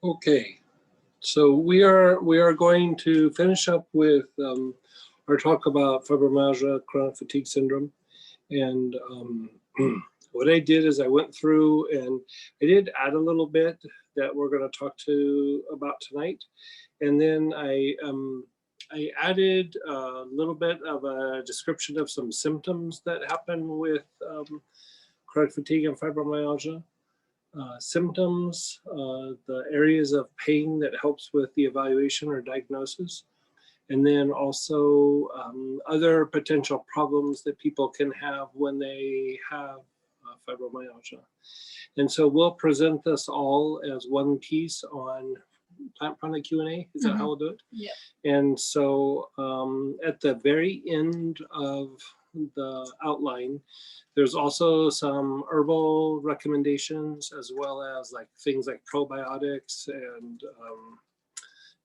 Okay, so we are going to finish up with our talk about fibromyalgia, chronic fatigue syndrome, and what I did is I went through and I did add a little bit that we're going to talk about tonight, and then I added a little bit of a description of some symptoms that happen with chronic fatigue and fibromyalgia. Symptoms, the areas of pain that helps with the evaluation or diagnosis, and then also other potential problems that people can have when they have fibromyalgia. And so we'll present this all as one piece on Plant Prana Q&A. Is that how we'll do it? Yeah. And so at the very end of the outline, there's also some herbal recommendations, as well as like things like probiotics and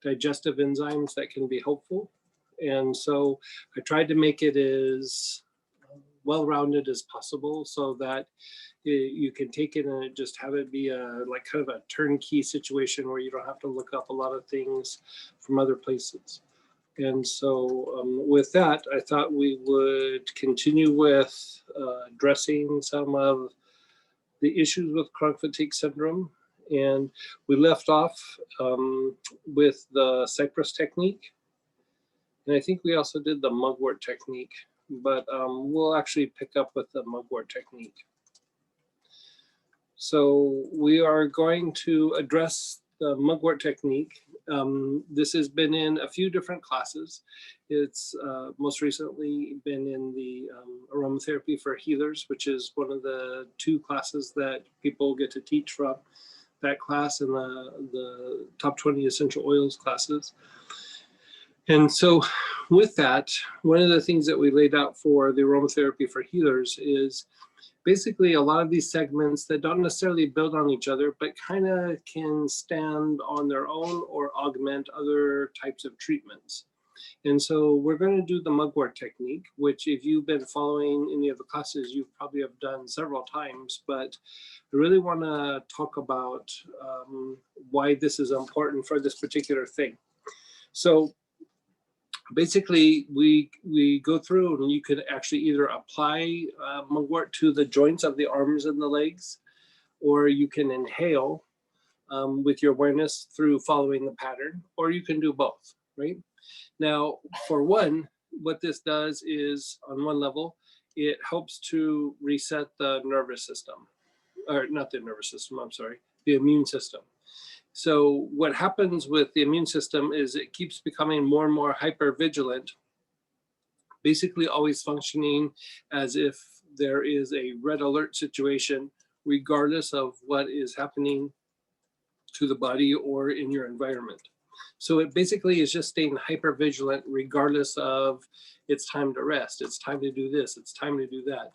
digestive enzymes that can be helpful. And so I tried to make it as well-rounded as possible so that you can take it and just have it be a like kind of a turnkey situation where you don't have to look up a lot of things from other places. And so with that, I thought we would continue with addressing some of the issues with chronic fatigue syndrome. And we left off with the Cypress technique. And I think we also did the mugwort technique, but we'll actually pick up with the mugwort technique. So we are going to address the mugwort technique. This has been in a few different classes. It's most recently been in the aromatherapy for healers, which is one of the 2 classes that people get to teach from, that class and the top 20 essential oils classes. And so with that, one of the things that we laid out for the aromatherapy for healers is basically a lot of these segments that don't necessarily build on each other, but kind of can stand on their own or augment other types of treatments. And so we're going to do the mugwort technique, which if you've been following any of the classes, you probably have done several times, but I really want to talk about why this is important for this particular thing. So basically, we go through and you can actually either apply mugwort to the joints of the arms and the legs, or you can inhale with your awareness through following the pattern, or you can do both, right? Now, for one, what this does is, on one level, it helps to reset the nervous system, or not the nervous system, I'm sorry, the immune system. So what happens with the immune system is it keeps becoming more and more hypervigilant, basically always functioning as if there is a red alert situation, regardless of what is happening to the body or in your environment. So it basically is just staying hypervigilant regardless of it's time to rest, it's time to do this, it's time to do that.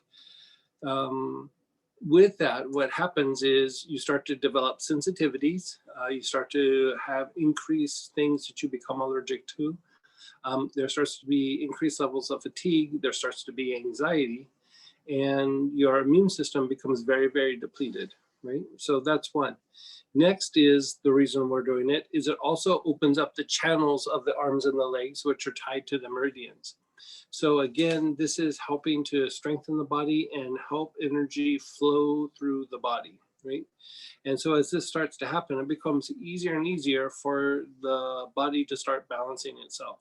With that, what happens is you start to develop sensitivities. You start to have increased things that you become allergic to. There starts to be increased levels of fatigue. There starts to be anxiety, and your immune system becomes very, very depleted, right? So that's one. Next is the reason we're doing it is it also opens up the channels of the arms and the legs, which are tied to the meridians. So again, this is helping to strengthen the body and help energy flow through the body, right? And so as this starts to happen, it becomes easier and easier for the body to start balancing itself.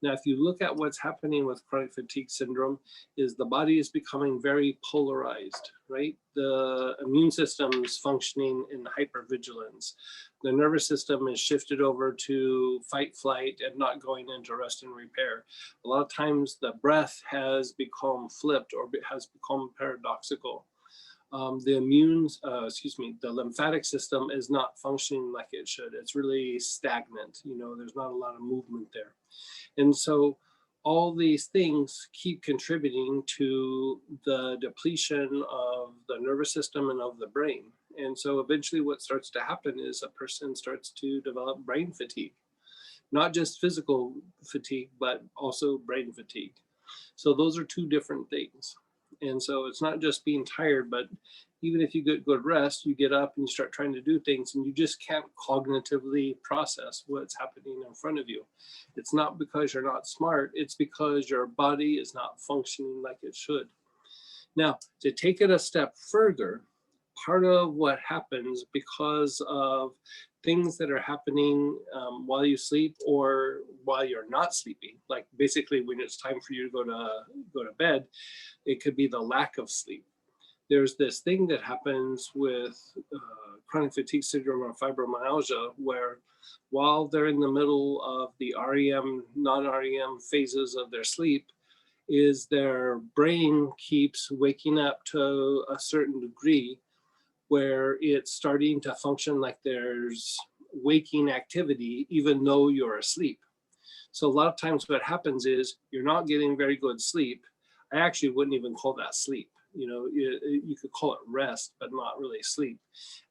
Now, if you look at what's happening with chronic fatigue syndrome, is the body is becoming very polarized, right? The immune system is functioning in hypervigilance. The nervous system is shifted over to fight, flight, and not going into rest and repair. A lot of times the breath has become flipped or has become paradoxical. The lymphatic system is not functioning like it should. It's really stagnant. You know, there's not a lot of movement there. And so all these things keep contributing to the depletion of the nervous system and of the brain. And so eventually what starts to happen is a person starts to develop brain fatigue, not just physical fatigue, but also brain fatigue. So those are 2 different things. And so it's not just being tired, but even if you get good rest, you get up and you start trying to do things and you just can't cognitively process what's happening in front of you. It's not because you're not smart, it's because your body is not functioning like it should. Now, to take it a step further, part of what happens because of things that are happening while you sleep or while you're not sleeping, like basically when it's time for you to go to bed, it could be the lack of sleep. There's this thing that happens with chronic fatigue syndrome or fibromyalgia, where while they're in the middle of the REM, non-REM phases of their sleep, is their brain keeps waking up to a certain degree where it's starting to function like there's waking activity, even though you're asleep. So a lot of times what happens is you're not getting very good sleep. I actually wouldn't even call that sleep. You know, you could call it rest, but not really sleep.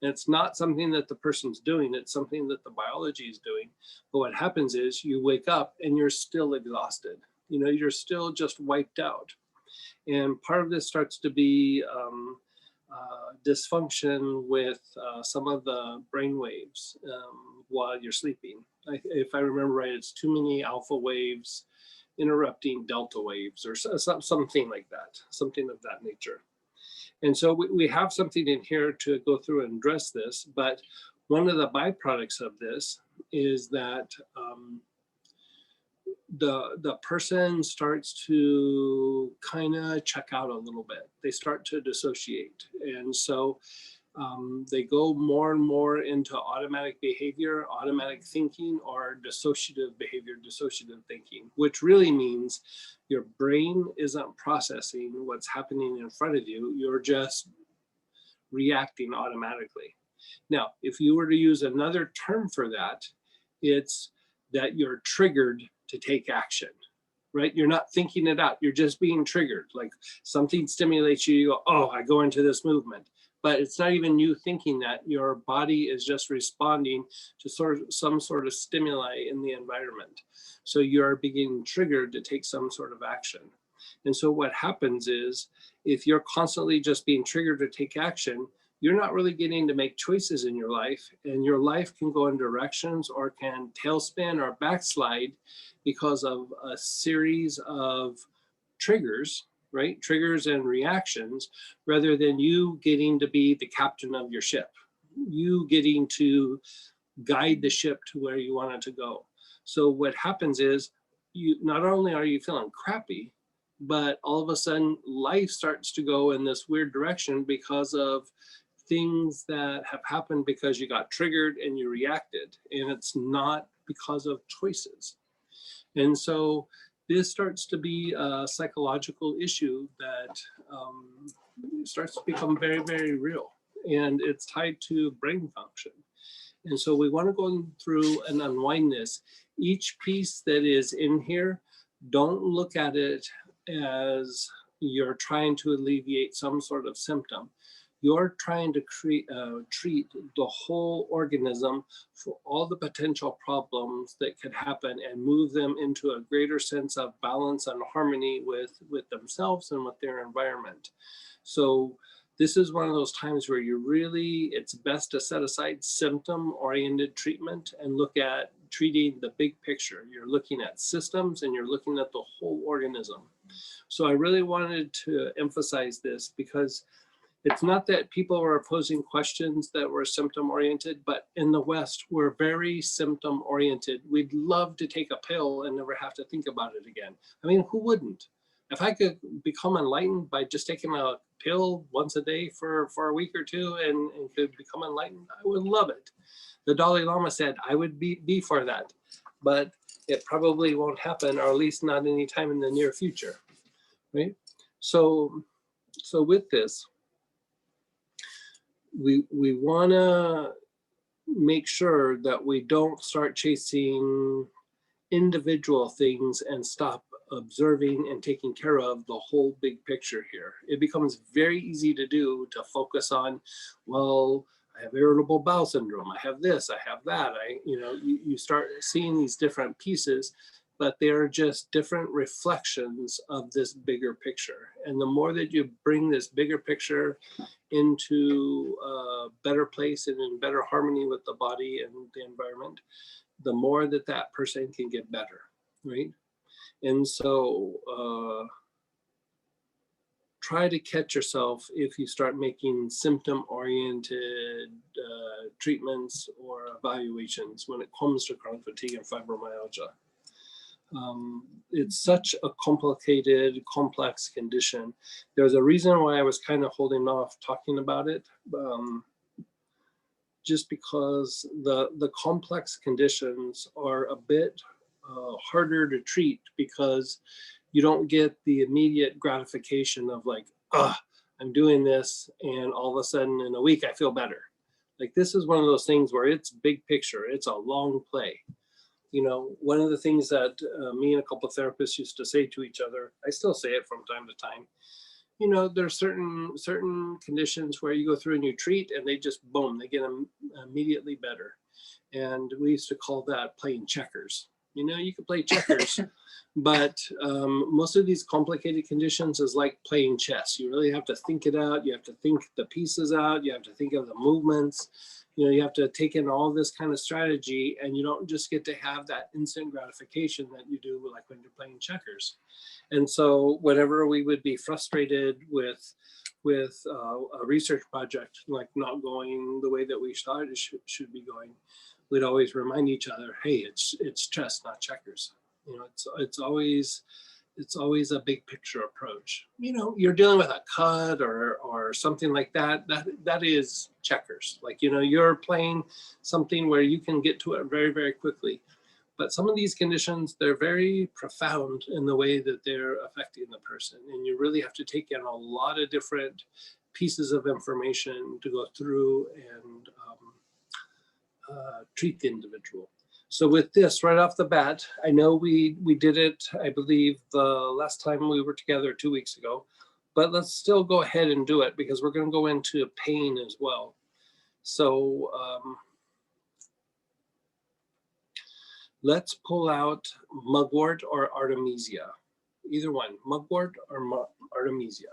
And it's not something that the person's doing, it's something that the biology is doing. But what happens is you wake up and you're still exhausted. You know, you're still just wiped out. And part of this starts to be dysfunction with some of the brain waves while you're sleeping. If I remember right, it's too many alpha waves interrupting delta waves or something like that, something of that nature. And so we have something in here to go through and address this, but one of the byproducts of this is that the person starts to kind of check out a little bit. They start to dissociate. And so they go more and more into automatic behavior, automatic thinking, or dissociative behavior, dissociative thinking, which really means your brain isn't processing what's happening in front of you. You're just reacting automatically. Now, if you were to use another term for that, it's that you're triggered to take action, right? You're not thinking it out. You're just being triggered. Like something stimulates you, you go, oh, I go into this movement. But it's not even you thinking that. Your body is just responding to some sort of stimuli in the environment. So you're being triggered to take some sort of action. And so what happens is, if you're constantly just being triggered to take action, you're not really getting to make choices in your life, and your life can go in directions or can tailspin or backslide because of a series of triggers, right? Triggers and reactions, rather than you getting to be the captain of your ship, you getting to guide the ship to where you want it to go. So what happens is, you not only are you feeling crappy, but all of a sudden life starts to go in this weird direction because of things that have happened because you got triggered and you reacted, and it's not because of choices. And so this starts to be a psychological issue that starts to become very, very real, and it's tied to brain function. And so we want to go through and unwind this. Each piece that is in here, don't look at it as you're trying to alleviate some sort of symptom. You're trying to treat the whole organism for all the potential problems that could happen and move them into a greater sense of balance and harmony with themselves and with their environment. So this is one of those times where it's best to set aside symptom-oriented treatment and look at treating the big picture. You're looking at systems and you're looking at the whole organism. So I really wanted to emphasize this, because it's not that people were posing questions that were symptom-oriented, but in the West, we're very symptom-oriented. We'd love to take a pill and never have to think about it again. I mean, who wouldn't? If I could become enlightened by just taking a pill once a day for a week or two and could become enlightened, I would love it. The Dalai Lama said I would be for that, but it probably won't happen, or at least not anytime in the near future, right? So with this, we want to make sure that we don't start chasing individual things and stop observing and taking care of the whole big picture here. It becomes very easy to do, to focus on, well, I have irritable bowel syndrome, I have this, I have that. You start seeing these different pieces, but they're just different reflections of this bigger picture. And the more that you bring this bigger picture into a better place and in better harmony with the body and the environment, the more that that person can get better, right? And so try to catch yourself if you start making symptom-oriented treatments or evaluations when it comes to chronic fatigue and fibromyalgia. It's such a complicated, complex condition. There's a reason why I was kind of holding off talking about it, just because the complex conditions are a bit harder to treat because you don't get the immediate gratification of like, I'm doing this and all of a sudden in a week I feel better. Like this is one of those things where it's big picture, it's a long play. You know, one of the things that me and a couple of therapists used to say to each other, I still say it from time to time, you know, there's certain conditions where you go through and you treat and they just, boom, they get them immediately better. And we used to call that playing checkers. You know, you could play checkers, but most of these complicated conditions is like playing chess. You really have to think it out. You have to think the pieces out. You have to think of the movements. You know, you have to take in all this kind of strategy, and you don't just get to have that instant gratification that you do like when you're playing checkers. And so whenever we would be frustrated with a research project, like not going the way that we thought it should be going, we'd always remind each other, hey, it's chess, not checkers. You know, it's always a big picture approach. You know, you're dealing with a cut or something like that. That is checkers. Like, you know, you're playing something where you can get to it very, very quickly. But some of these conditions, they're very profound in the way that they're affecting the person. And you really have to take in a lot of different pieces of information to go through and treat the individual. So with this, right off the bat, I know we did it, I believe, the last time we were together 2 weeks ago, but let's still go ahead and do it because we're going to go into pain as well. So let's pull out mugwort or artemisia. Either one, mugwort or artemisia.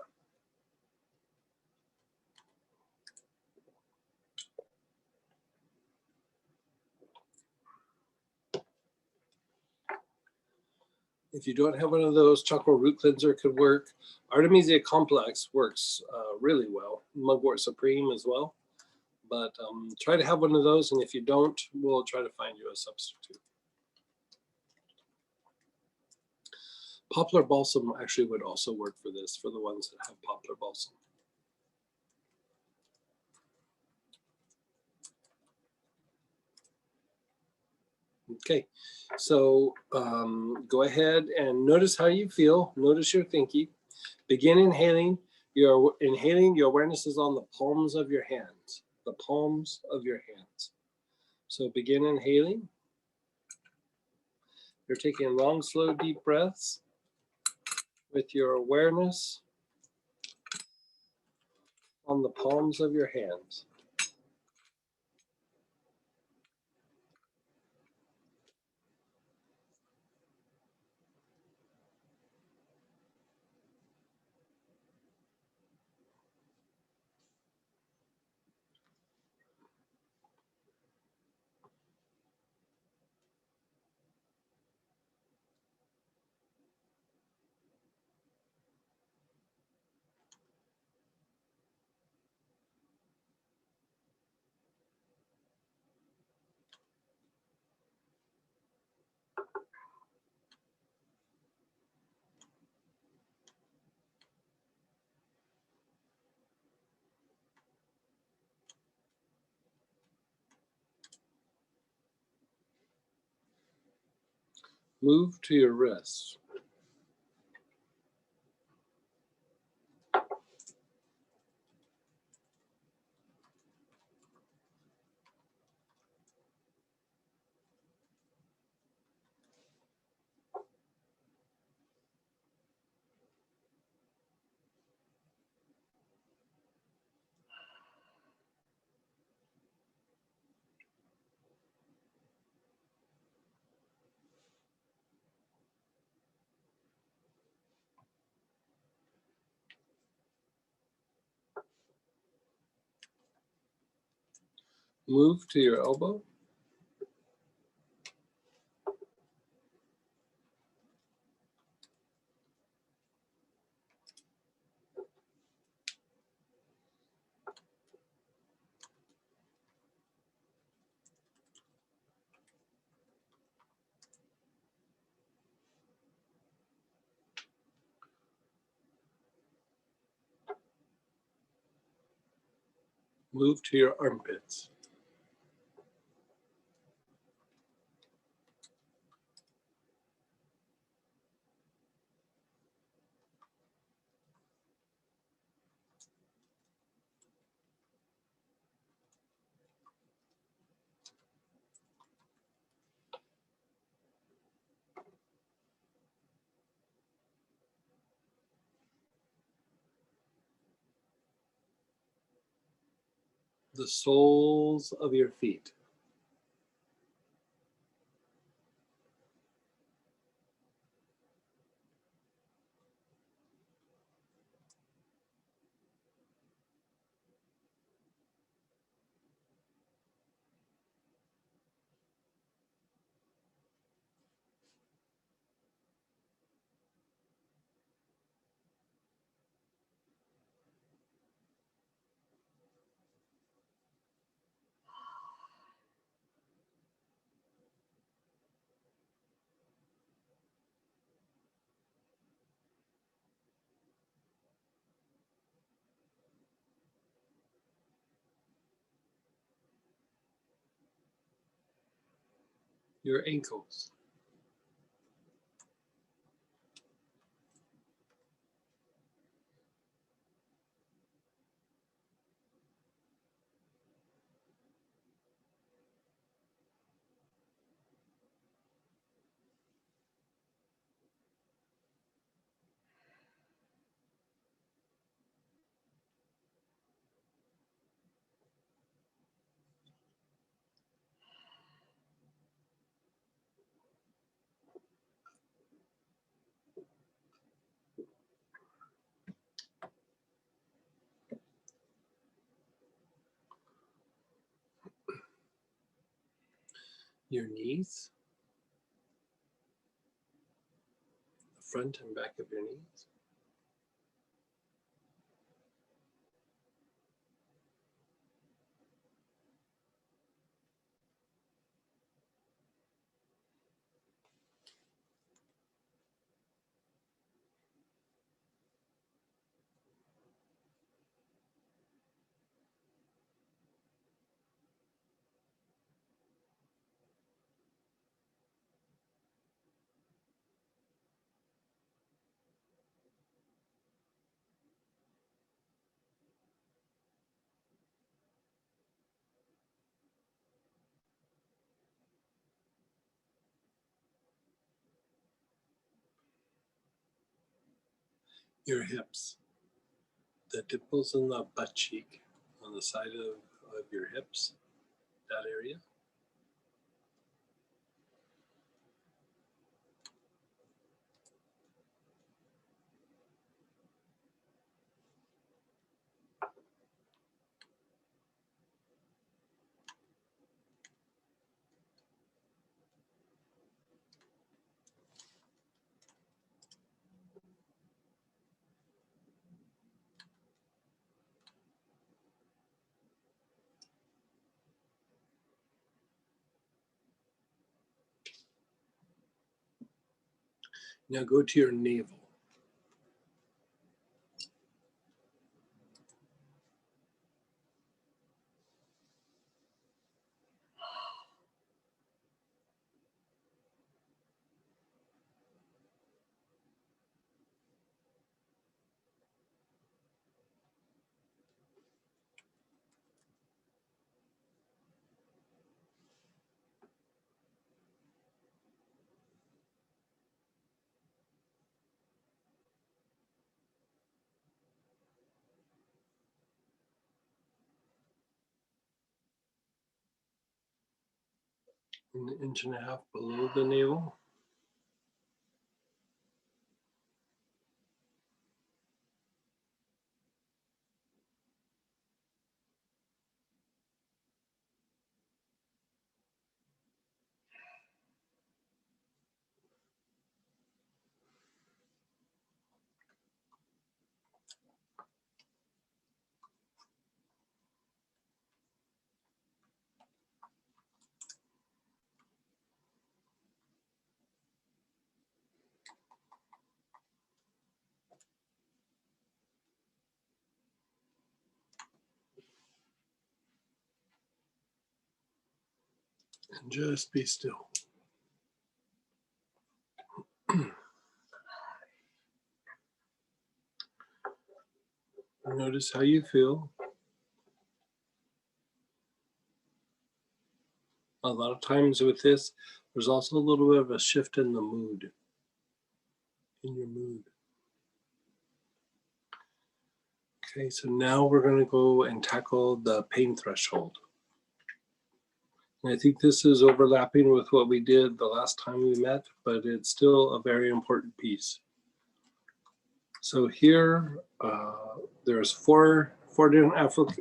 If you don't have one of those, chakra root cleanser could work. Artemisia complex works really well. Mugwort supreme as well. But try to have one of those, and if you don't, we'll try to find you a substitute. Poplar balsam actually would also work for this, for the ones that have poplar balsam. Okay, so go ahead and notice how you feel. Notice your thinking. Begin inhaling. You're inhaling, your awareness is on the palms of your hands. The palms of your hands. So begin inhaling. You're taking long, slow, deep breaths with your awareness on the palms of your hands. Move to your wrists. Move to your elbow. Move to your armpits. The soles of your feet. Your ankles. Your knees. The front and back of your knees. Your hips. The dimples in the butt cheek on the side of your hips, that area. Now go to your navel. An inch and a half below the navel. And just be still. Notice how you feel. A lot of times with this, there's also a little bit of a shift in the mood, in your mood. Okay, so now we're going to go and tackle the pain threshold. And I think this is overlapping with what we did the last time we met, but it's still a very important piece. So here, there's four different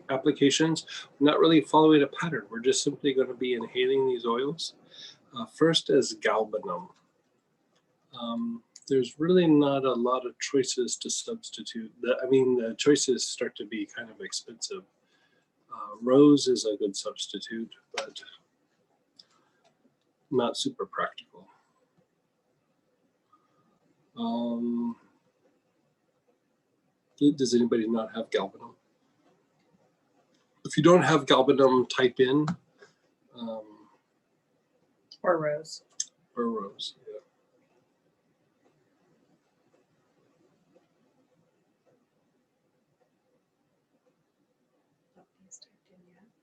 applications. We're not really following a pattern. We're just simply going to be inhaling these oils. First is galbanum. There's really not a lot of choices to substitute. The choices start to be kind of expensive. Rose is a good substitute, but not super practical. Does anybody not have galbanum? If you don't have galbanum, type in. Or rose. Or rose, yeah.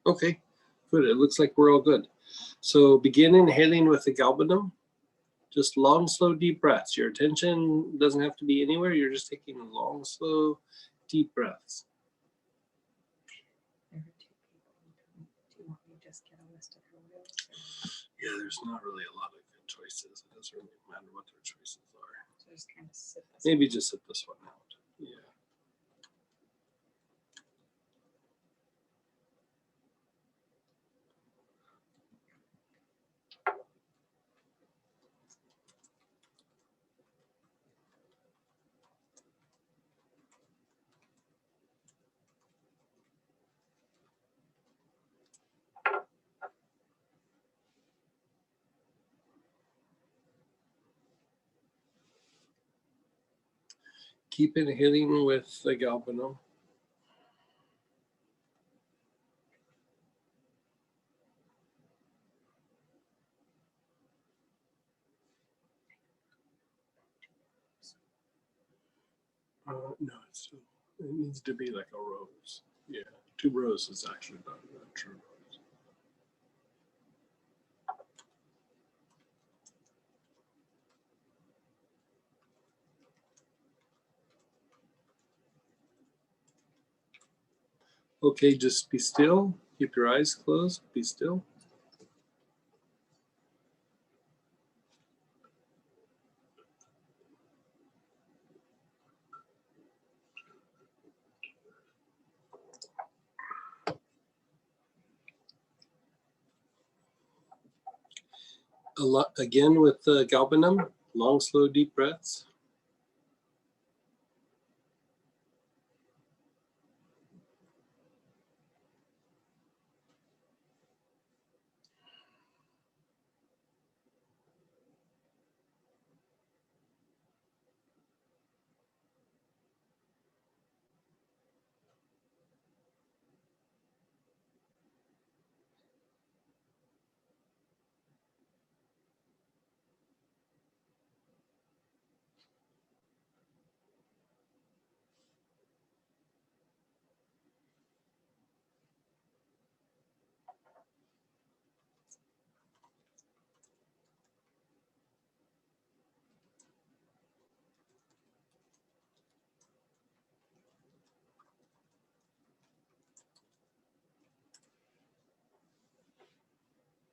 Okay, good. It looks like we're all good. So begin inhaling with the galbanum. Just long, slow, deep breaths. Your attention doesn't have to be anywhere. You're just taking long, slow, deep breaths. Do you want me to just get a list of her oils? Yeah, there's not really a lot of good choices. It doesn't really matter what their choices are. So just kind of sit this Maybe just sit this one out. Yeah. Keep inhaling with the galbanum. No, it needs to be like a rose. Yeah, 2 roses is actually not a true rose. Okay, just be still. Keep your eyes closed. Be still. Again with galbanum, long, slow, deep breaths.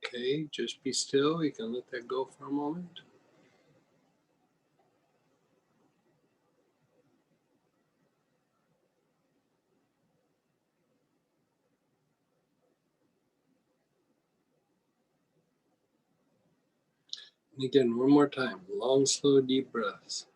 Okay, just be still. You can let that go for a moment. And again, one more time, long, slow, deep breaths.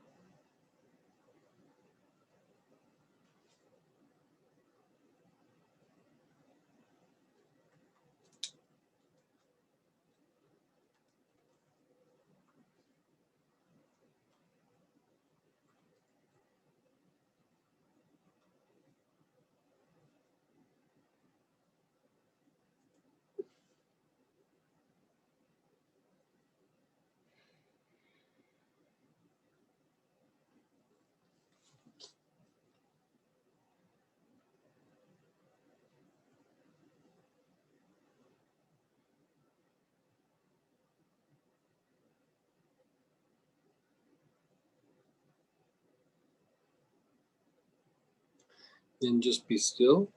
And just be still.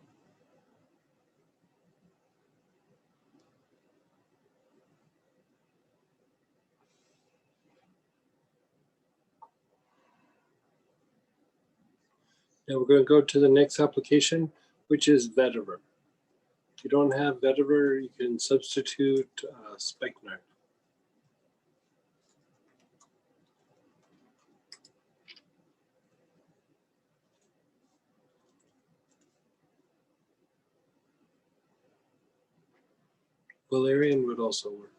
Now we're going to go to the next application, which is vetiver. If you don't have vetiver, you can substitute spikenard. Valerian would also work.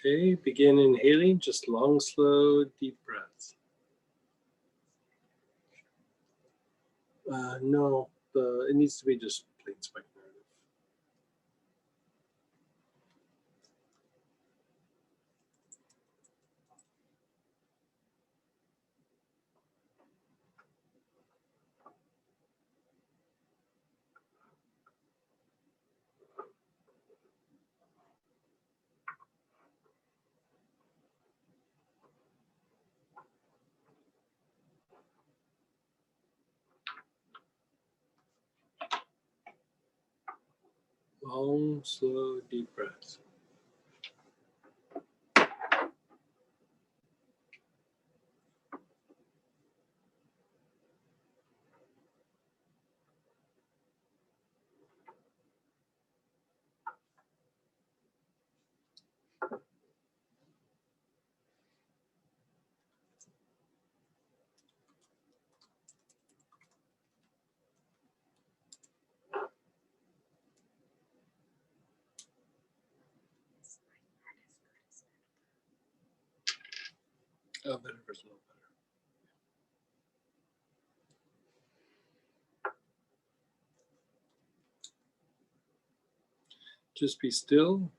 Okay, begin inhaling, just long, slow, deep breaths. No, it needs to be just plain spikenard. Long, slow, deep breaths. Oh, vetiver's a little better. Just be still.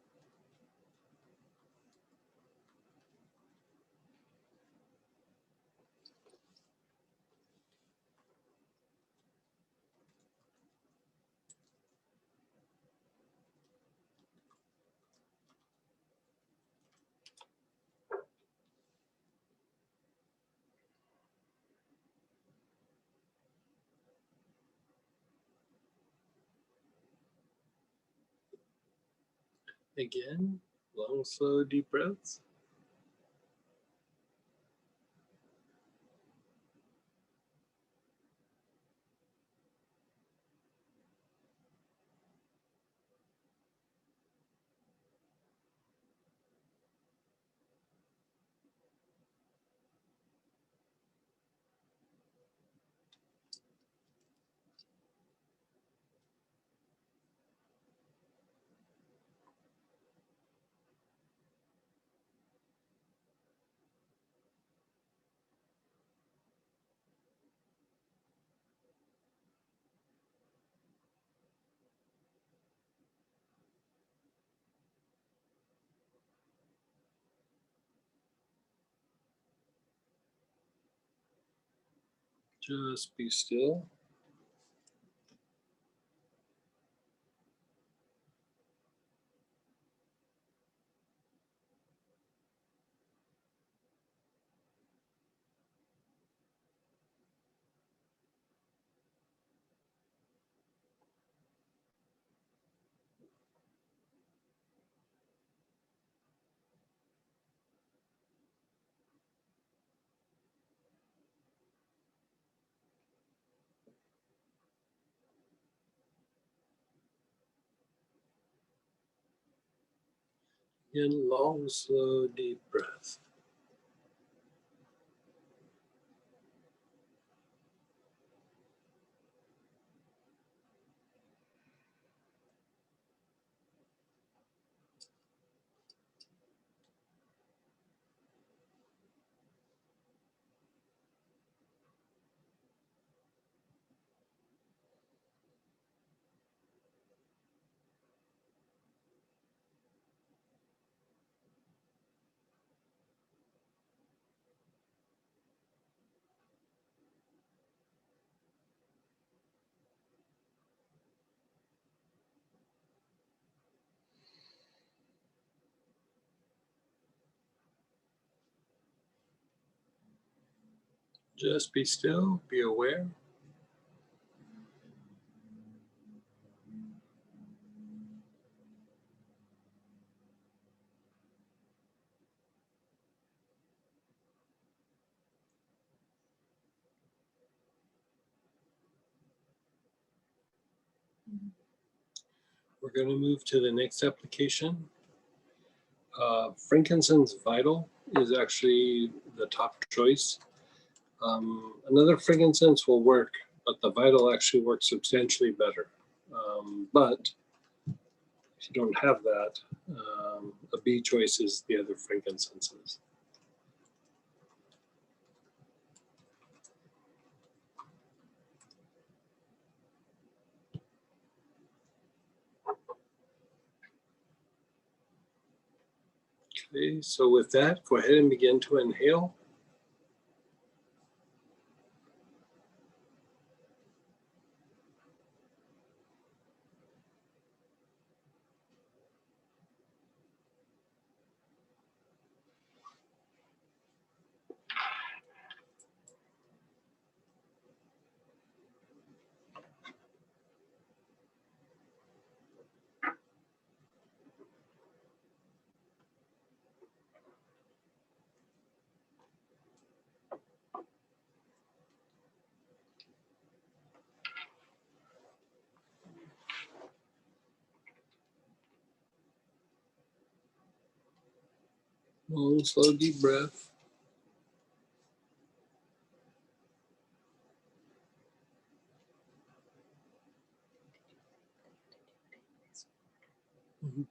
Again, long, slow, deep breaths. Just be still. Again, long, slow, deep breaths. Just be still, be aware. We're going to move to the next application. Frankincense Vital is actually the top choice. Another frankincense will work, but the Vital actually works substantially better. But if you don't have that, a B choice is the other frankincenses. Okay, so with that, go ahead and begin to inhale. Long, slow, deep breath. Mhm.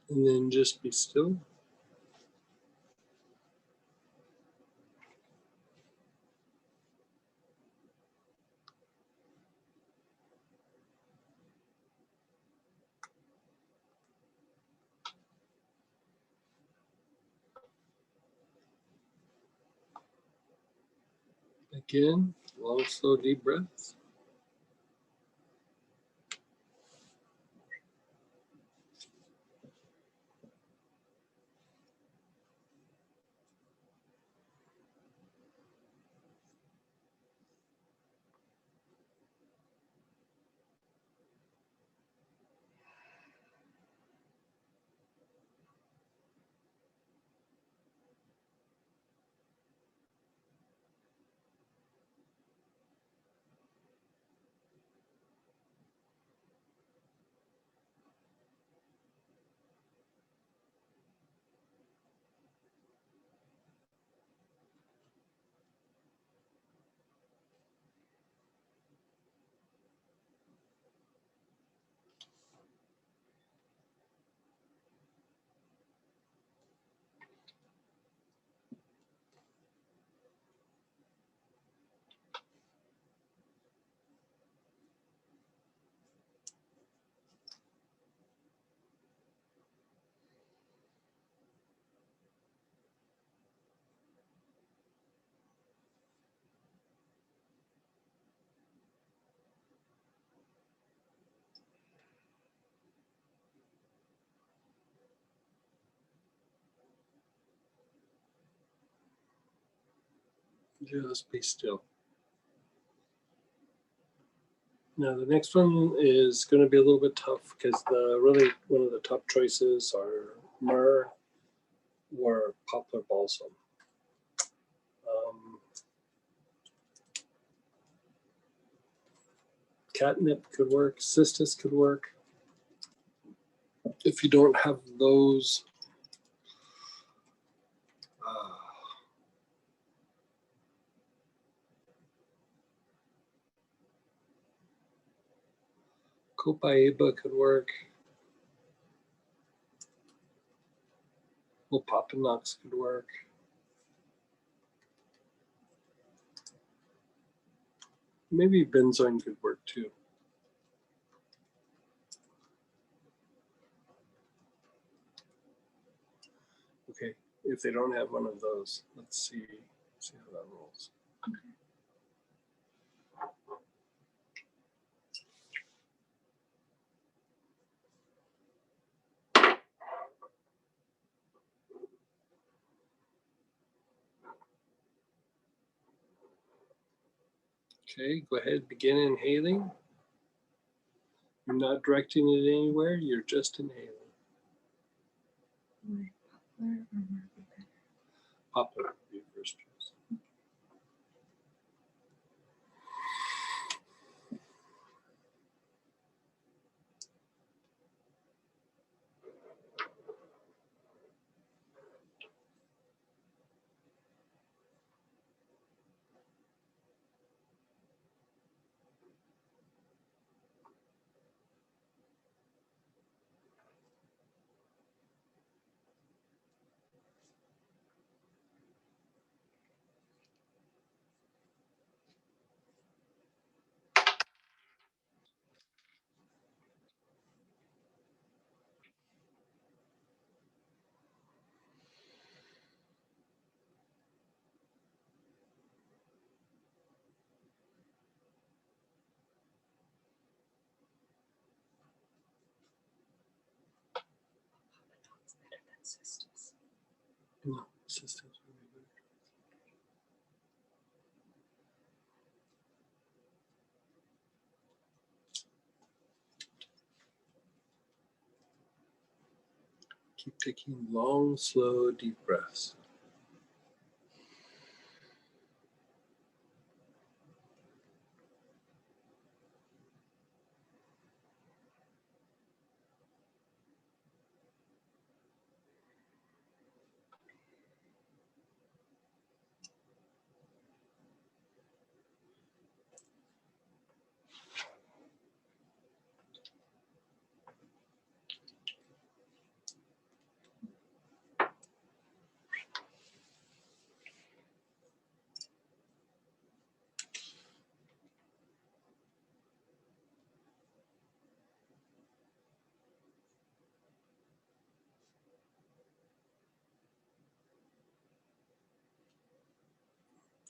And then just be still. Again, long, slow, deep breaths. Just be still. Now the next one is going to be a little bit tough because really one of the top choices are myrrh or poplar balsam. Catnip could work, cistus could work. If you don't have those, copaiba could work. Opopanax could work. Maybe benzoin could work too. Okay, if they don't have one of those, let's see how that rolls. Okay, go ahead, begin inhaling. You're not directing it anywhere, you're just inhaling. My poplar or Murphy better? Poplar would be your first choice. Papadop's better than Sisters. No, assistance would be better. Keep taking long, slow, deep breaths.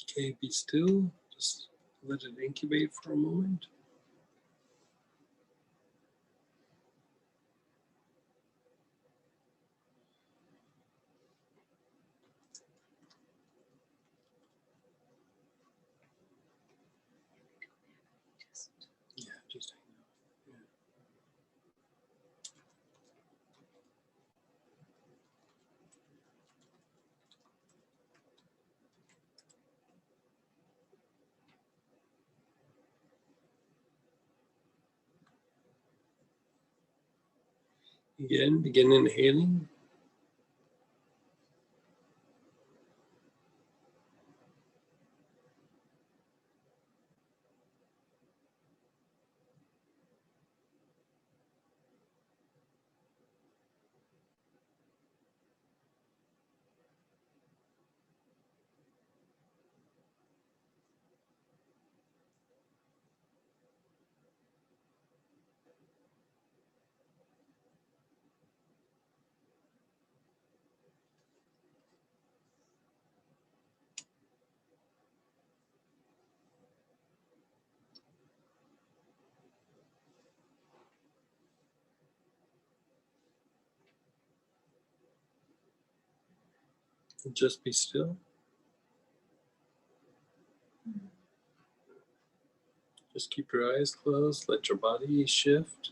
Okay, be still. Just let it incubate for a moment. Just Yeah, just hang out. Yeah. Again, begin inhaling. And just be still. Just keep your eyes closed. Let your body shift.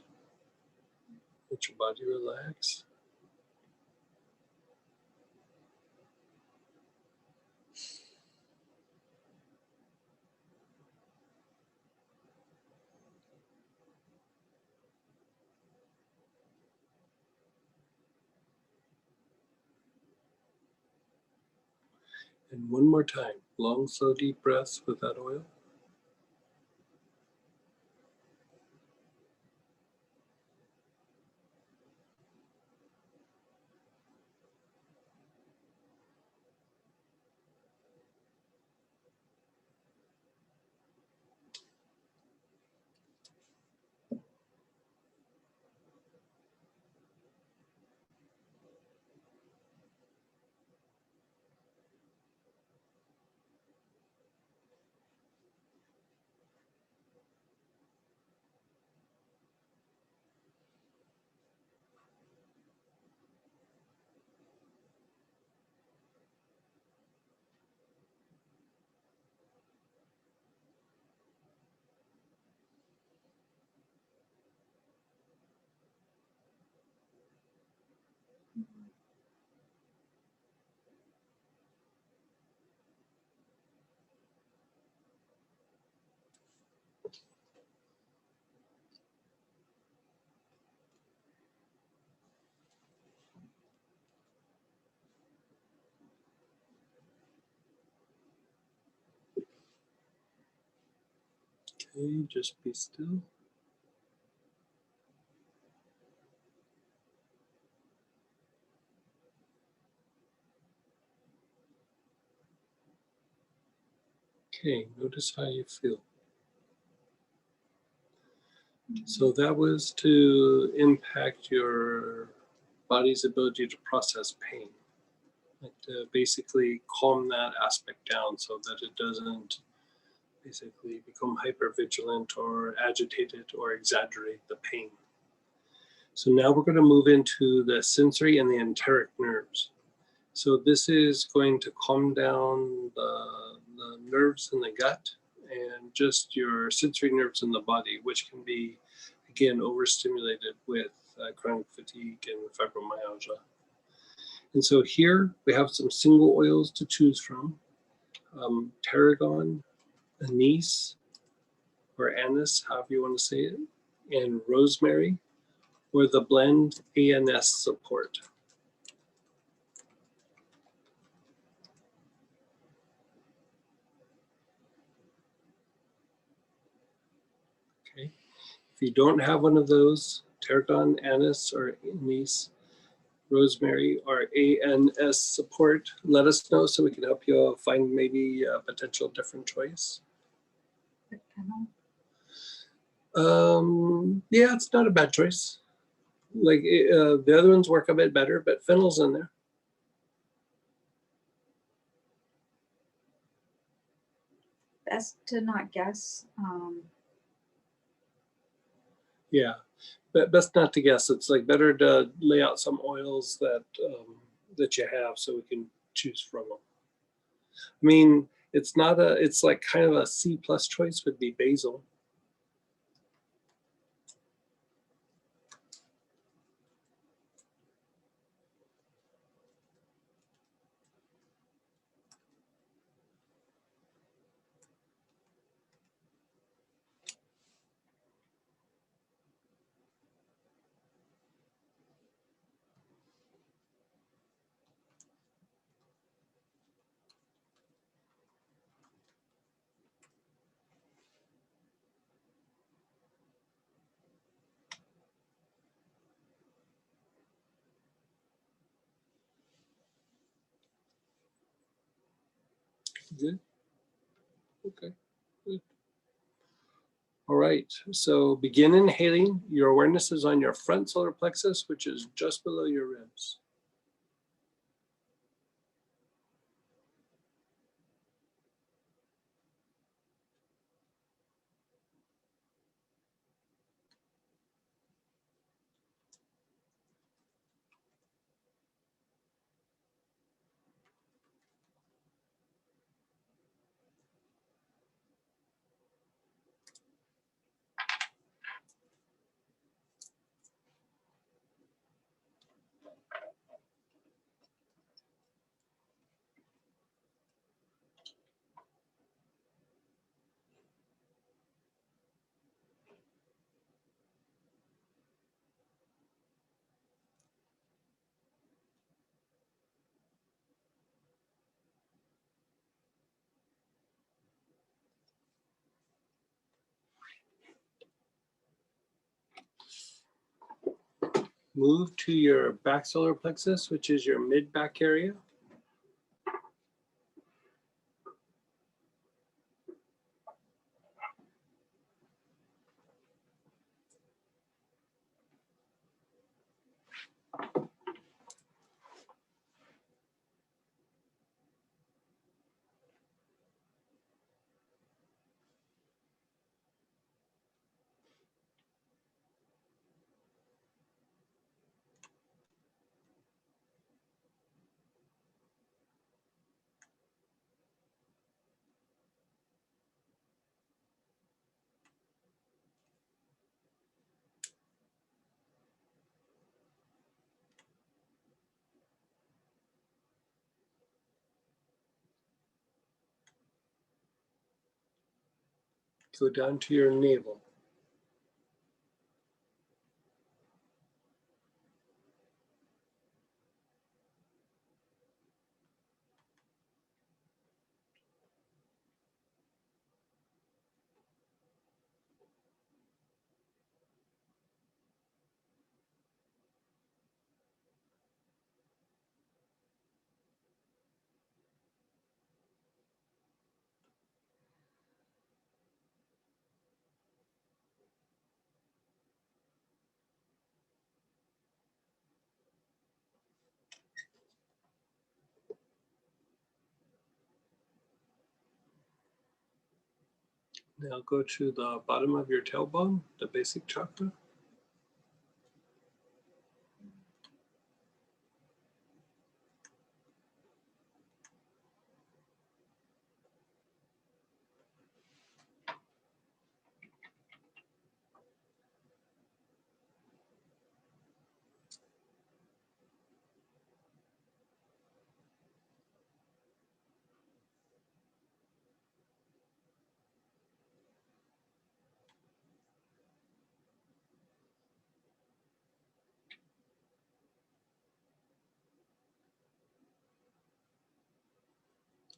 Let your body relax. And one more time, long, slow, deep breaths with that oil. Okay, just be still. Okay, notice how you feel. So that was to impact your body's ability to process pain, like to basically calm that aspect down so that it doesn't basically become hypervigilant or agitated or exaggerate the pain. So now we're going to move into the sensory and the enteric nerves. So this is going to calm down the nerves in the gut and just your sensory nerves in the body, which can be, again, overstimulated with chronic fatigue and fibromyalgia. And so here we have some single oils to choose from. Tarragon, anise, or anise, however you want to say it, and rosemary, or the blend ANS support. Okay. If you don't have one of those, tarragon, anise, or anise, rosemary, or ANS support, let us know so we can help you find maybe a potential different choice. But fennel, Yeah, it's not a bad choice. Like the other ones work a bit better, but fennel's in there. best to not guess. Yeah, but best not to guess. It's like better to lay out some oils that you have so we can choose from them. I mean, it's not a. It's like kind of a C plus choice would be basil. Good. Okay. Good. All right. So begin inhaling. Your awareness is on your front solar plexus, which is just below your ribs. Move to your back solar plexus, which is your mid back area. Go down to your navel. Now go to the bottom of your tailbone, the basic chakra.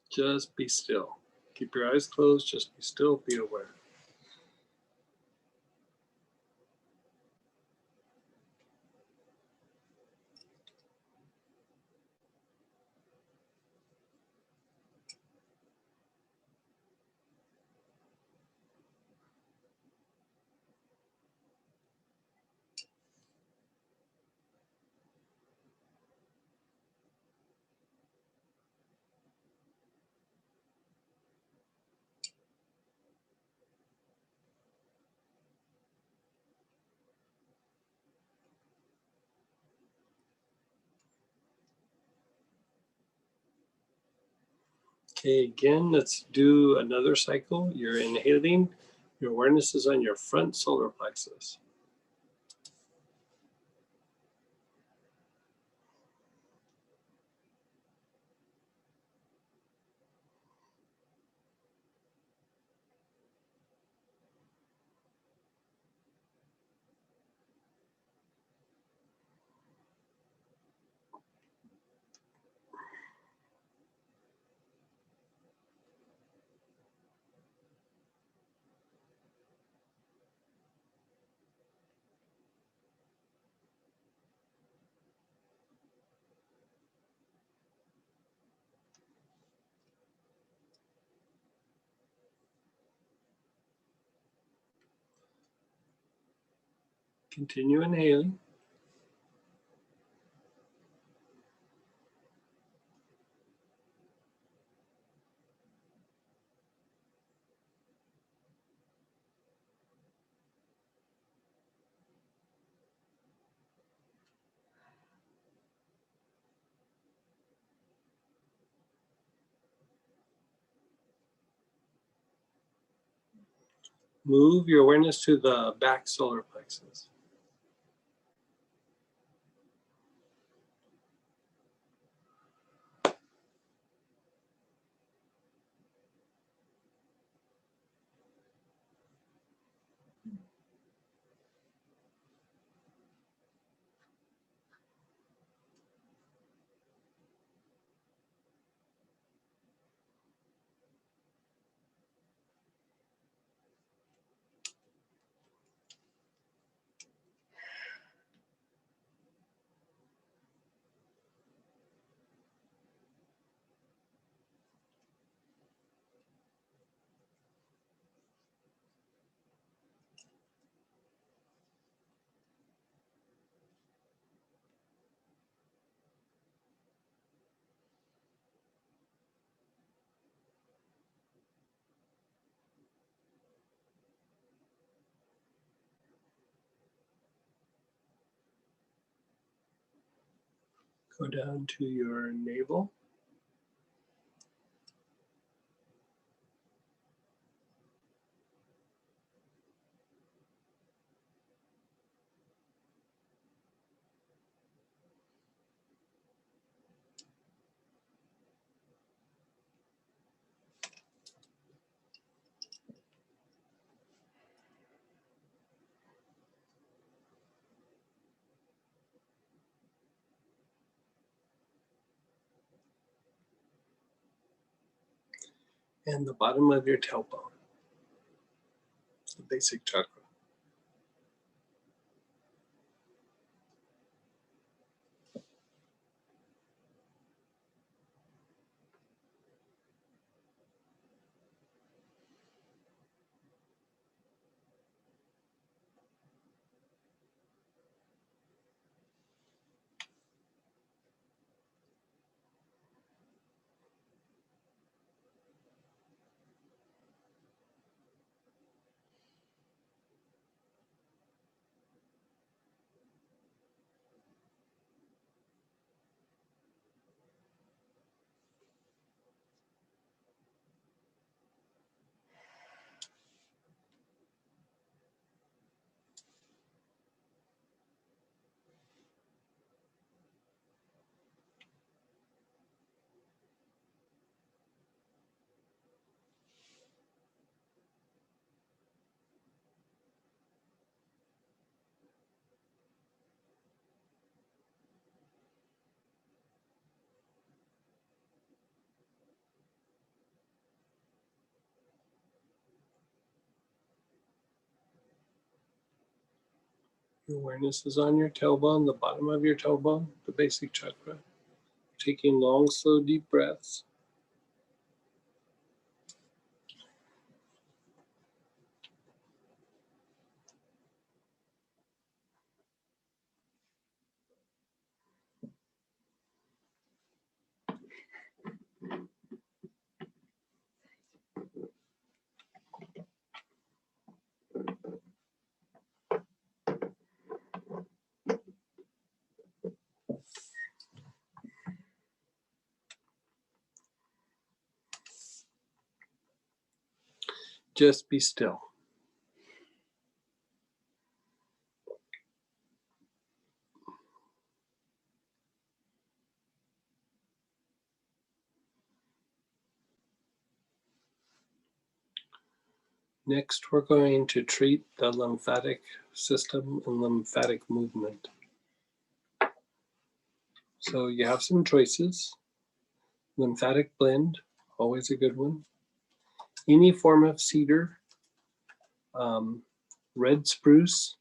Just be still. Keep your eyes closed, just be still, be aware. Okay, again, let's do another cycle. You're inhaling. Your awareness is on your front solar plexus. Continue inhaling. Move your awareness to the back solar plexus. Go down to your navel. And the bottom of your tailbone, the basic chakra. Your awareness is on your tailbone, the bottom of your tailbone, the basic chakra. Taking long, slow, deep breaths. Just be still. Next, we're going to treat the lymphatic system and lymphatic movement. So you have some choices. Lymphatic blend, always a good one. Any form of cedar, red spruce.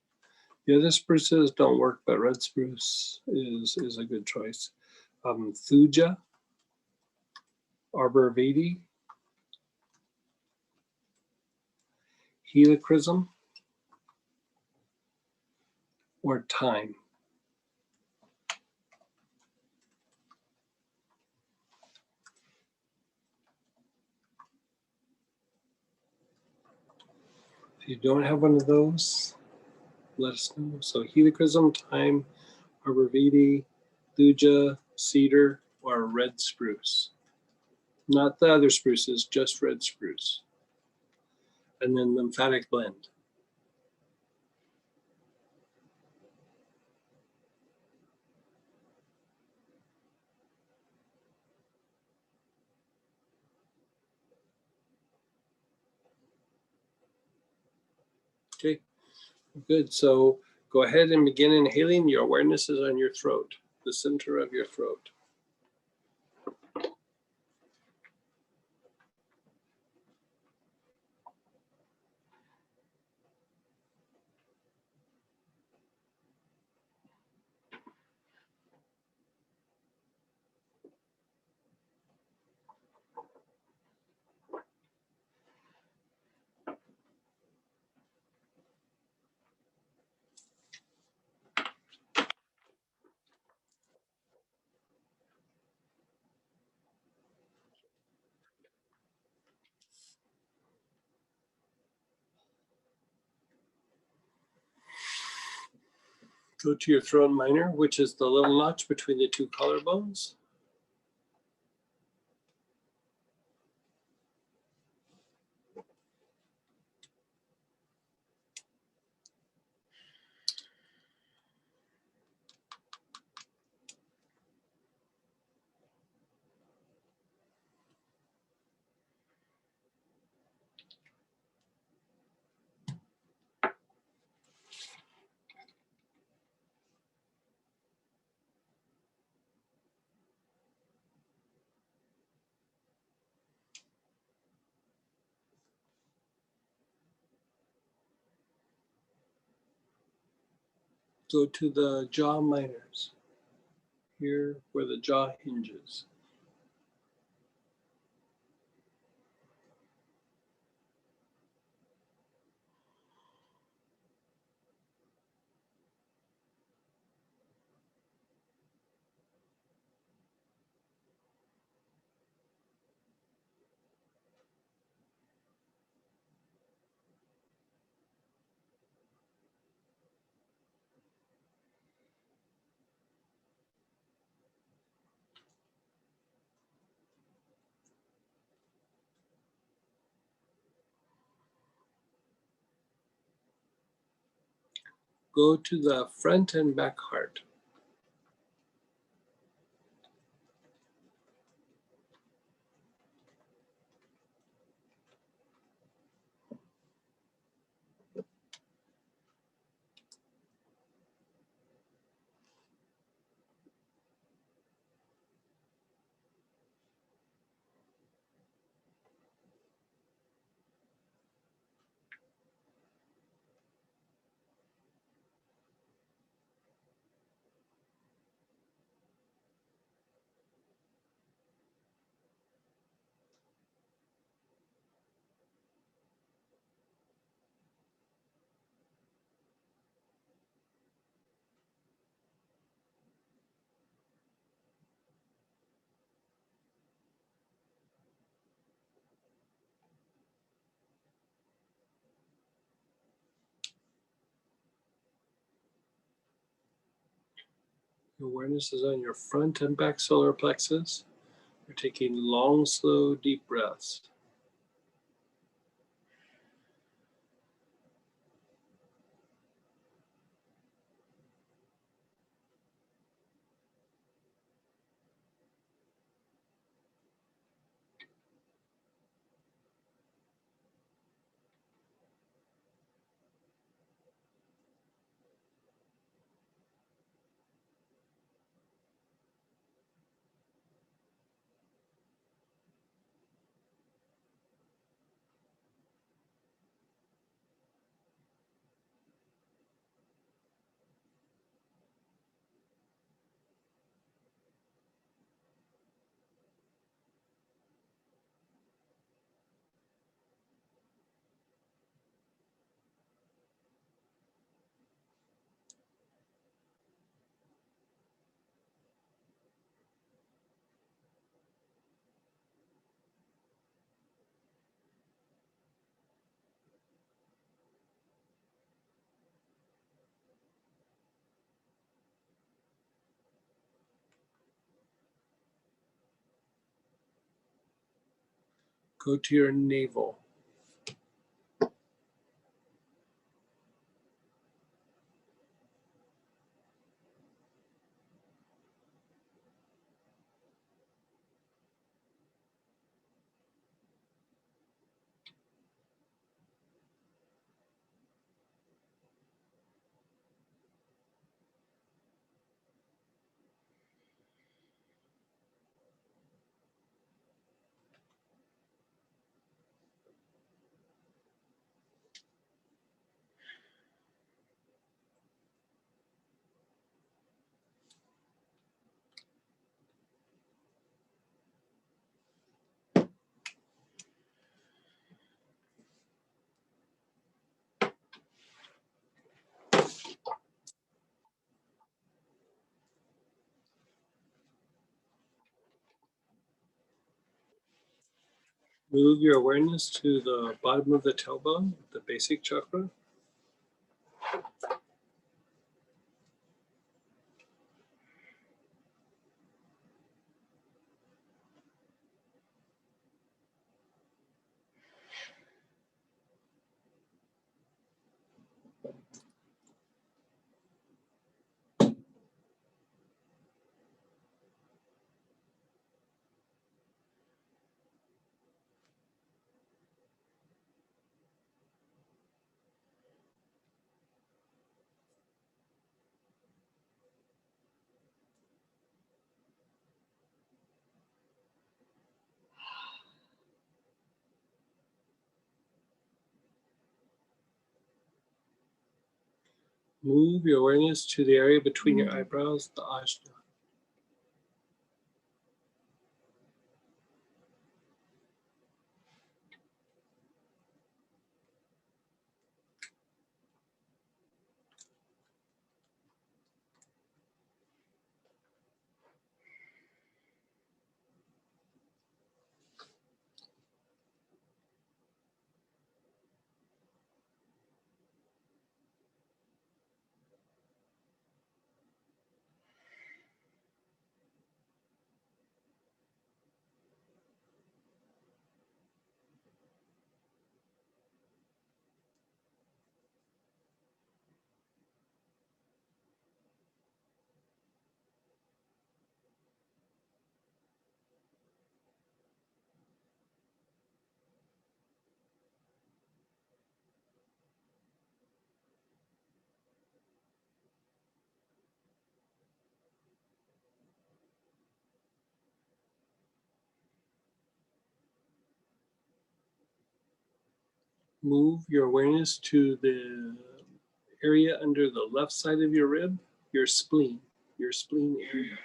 The other spruces don't work, but red spruce is a good choice. Thuja, arbor vitae, helichrysum, or thyme. If you don't have one of those, let us know. So helichrysum, thyme, arbor vitae, thuja, cedar, or red spruce. Not the other spruces, just red spruce. And then lymphatic blend. Okay, good. So go ahead and begin inhaling. Your awareness is on your throat, the center of your throat. Go to your throat minor, which is the little notch between the two collarbones. Go to the jaw minors, here where the jaw hinges. Go to the front and back heart. Your awareness is on your front and back solar plexus. You're taking long, slow, deep breaths. Go to your navel. Move your awareness to the bottom of the tailbone, the basic chakra. Move your awareness to the area between your eyebrows, the ajna. Move your awareness to the area under the left side of your rib, your spleen area,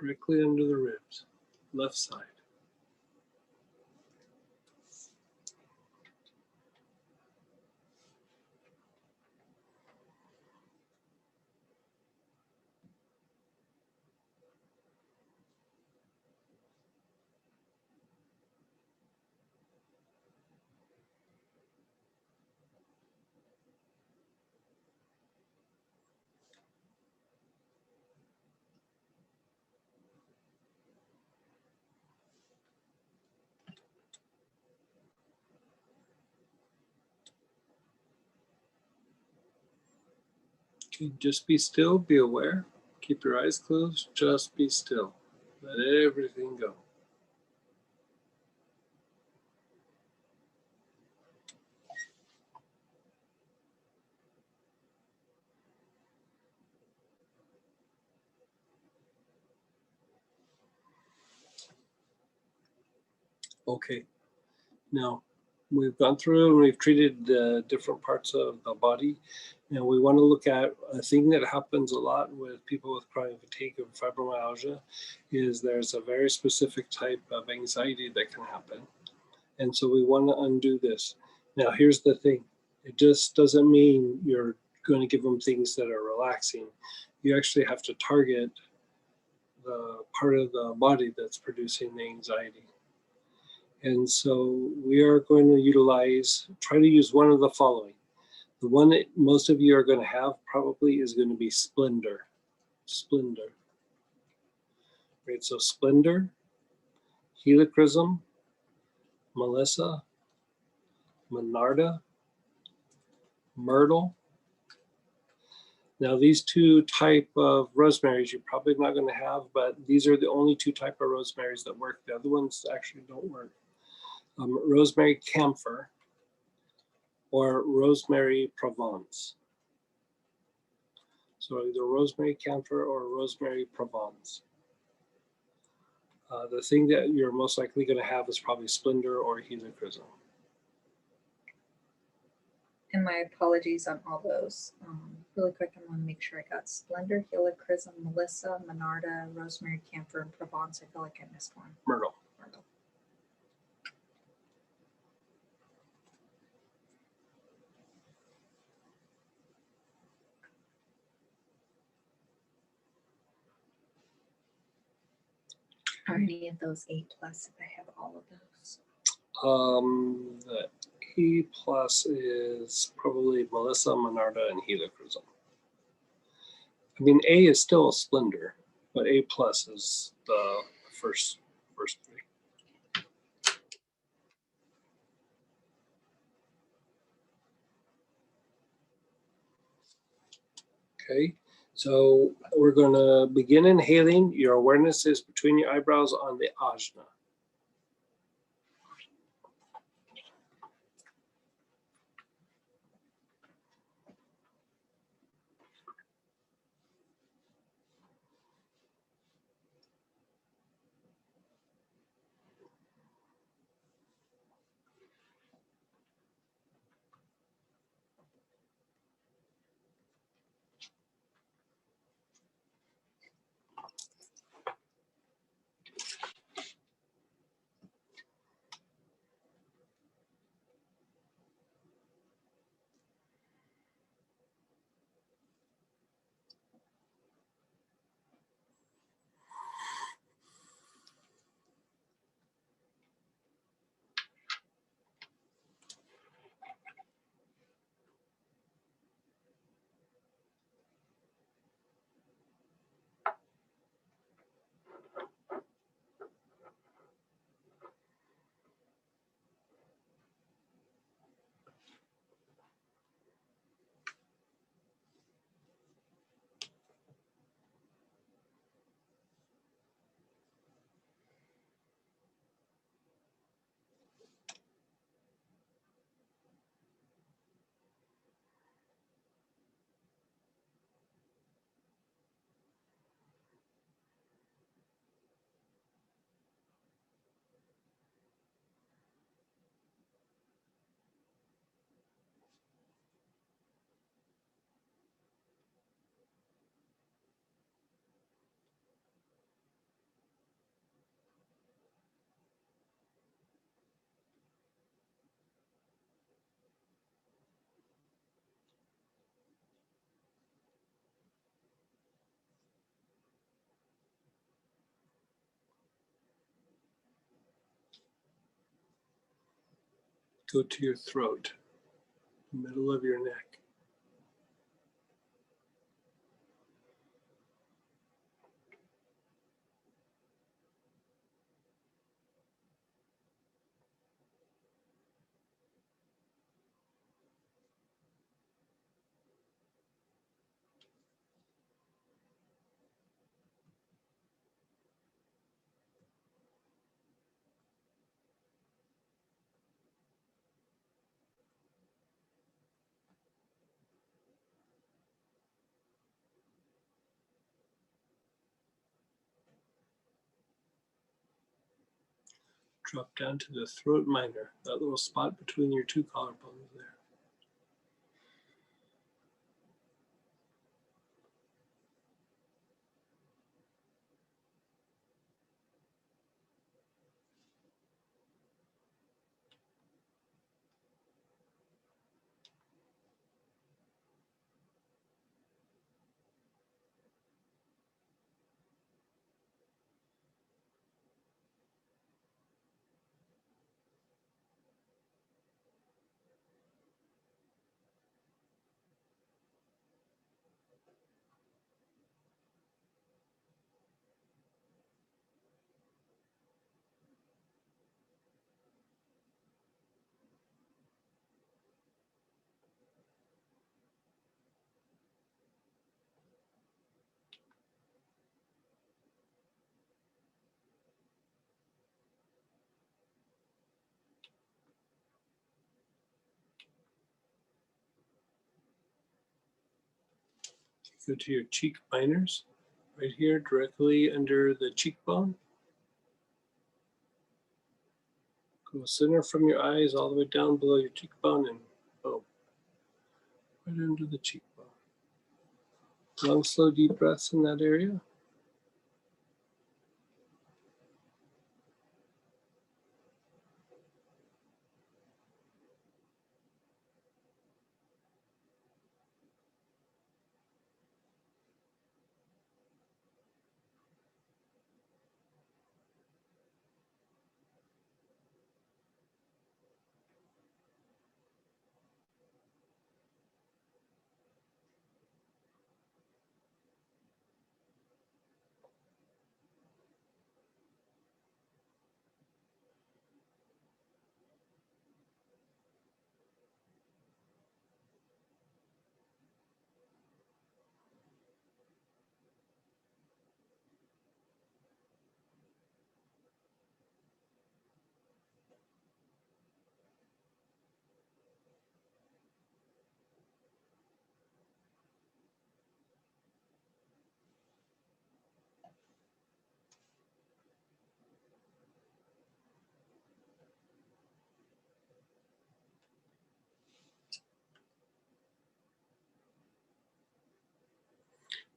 directly under the ribs, left side. Okay, just be still, be aware. Keep your eyes closed, just be still. Let everything go. Okay, now we've gone through and we've treated different parts of the body. And we want to look at a thing that happens a lot with people with chronic fatigue and fibromyalgia is there's a very specific type of anxiety that can happen. And so we want to undo this. Now, here's the thing. It just doesn't mean you're going to give them things that are relaxing. You actually have to target the part of the body that's producing the anxiety. And so we are going to try to use one of the following. The one that most of you are going to have probably is going to be Splendor. Splendor. Right, so Splendor, Helichrysum, Melissa, Monarda, Myrtle. Now these two type of rosemaries you're probably not going to have, but these are the only two type of rosemaries that work. The other ones actually don't work. Rosemary camphor or rosemary Provence. So either rosemary camphor or rosemary Provence. The thing that you're most likely going to have is probably Splendor or Helichrysum. And my apologies on all those. Really quick, I want to make sure I got Splendor, Helichrysum, Melissa, Monarda, Rosemary, Camphor, and Provence. I feel like I missed one. Myrtle. Myrtle. Are any of those 8+ if I have all of those? The E plus is probably Melissa, Monarda, and Helichrysum. I mean, A is still a Splendor, but A plus is the first three. Okay, so we're going to begin inhaling. Your awareness is between your eyebrows on the ajna. Go to your throat, middle of your neck. Drop down to the throat minor, that little spot between your two collarbones there. Go to your cheek minors, right here, directly under the cheekbone. Go center from your eyes all the way down below your cheekbone and boom, right under the cheekbone. Long, slow, deep breaths in that area.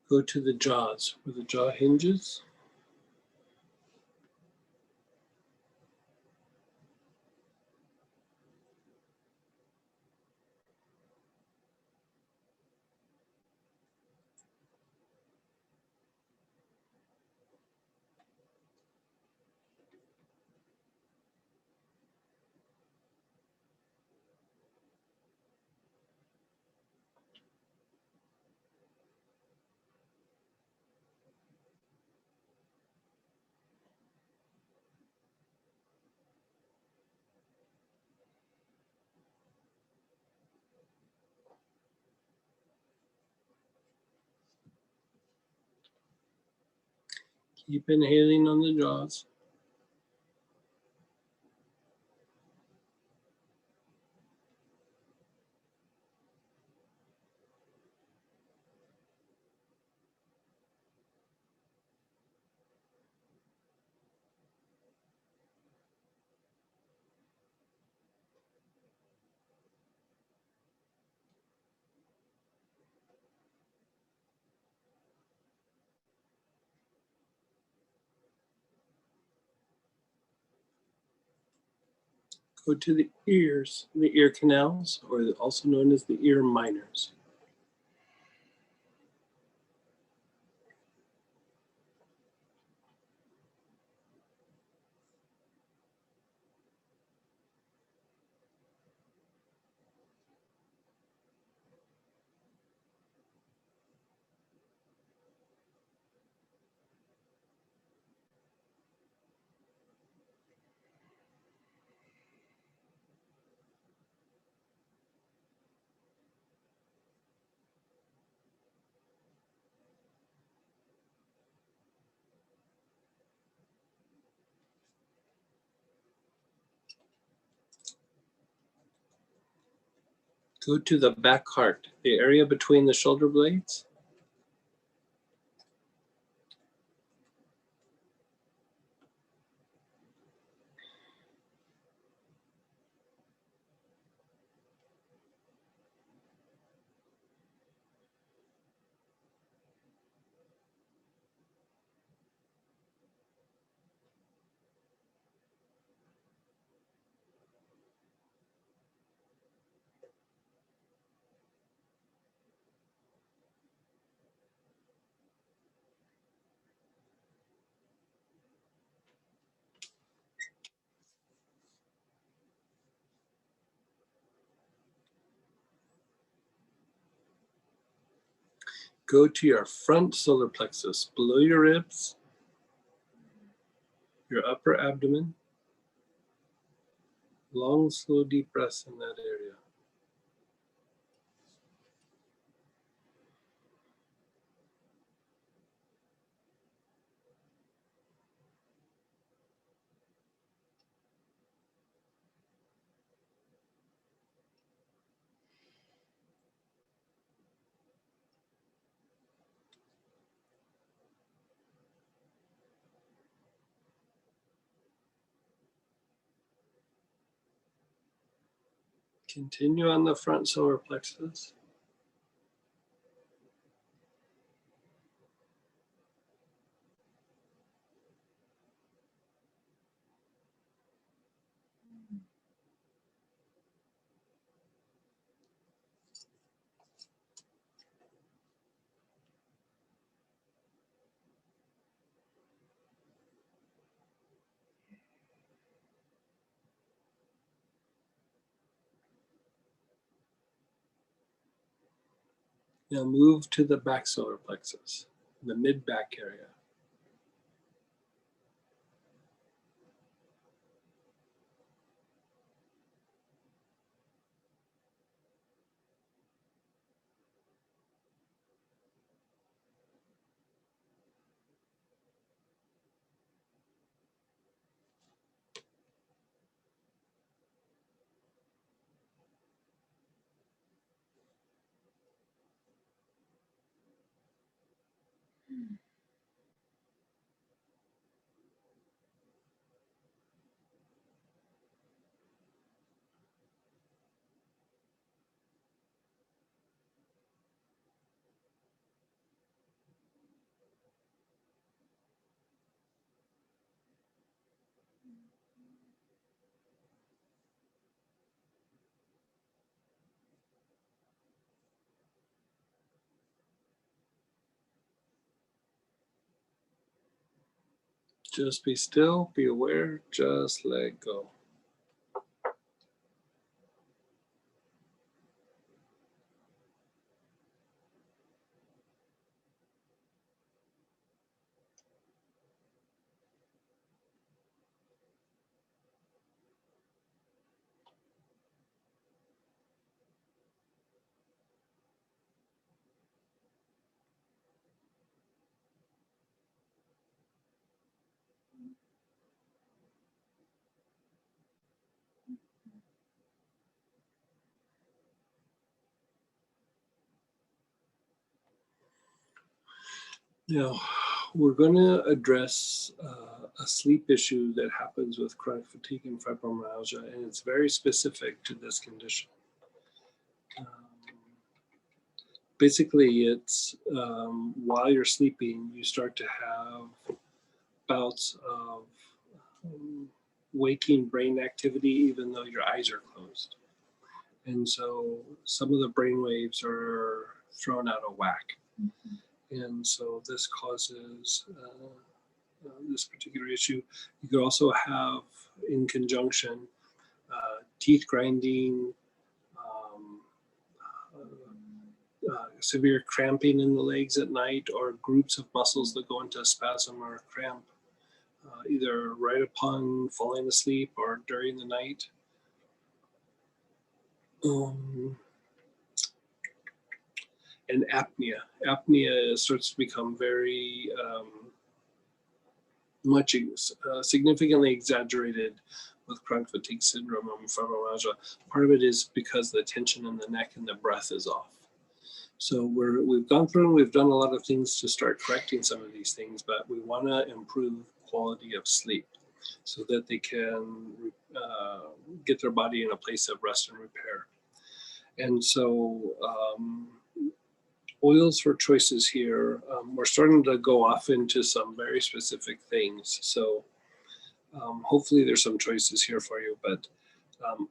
Go to the jaws, where the jaw hinges. Keep inhaling on the jaws. Go to the ears, the ear canals, or also known as the ear minors. Go to the back heart, the area between the shoulder blades. go to your front solar plexus, below your ribs, your upper abdomen. Long, slow, deep breaths in that area. Continue on the front solar plexus. Now move to the back solar plexus, the mid-back area. Just be still, be aware, just let go. Now, we're going to address a sleep issue that happens with chronic fatigue and fibromyalgia, and it's very specific to this condition. Um, Basically, it's while you're sleeping, you start to have bouts of waking brain activity, even though your eyes are closed. And so some of the brain waves are thrown out of whack. And so this causes this particular issue. You could also have, in conjunction, teeth grinding, severe cramping in the legs at night, or groups of muscles that go into spasm or cramp, either right upon falling asleep or during the night. And apnea. Apnea starts to become very much significantly exaggerated with chronic fatigue syndrome and fibromyalgia. Part of it is because the tension in the neck and the breath is off. So we've gone through and we've done a lot of things to start correcting some of these things, but we want to improve quality of sleep so that they can get their body in a place of rest and repair. And so oils for choices here, we're starting to go off into some very specific things. So hopefully there's some choices here for you, but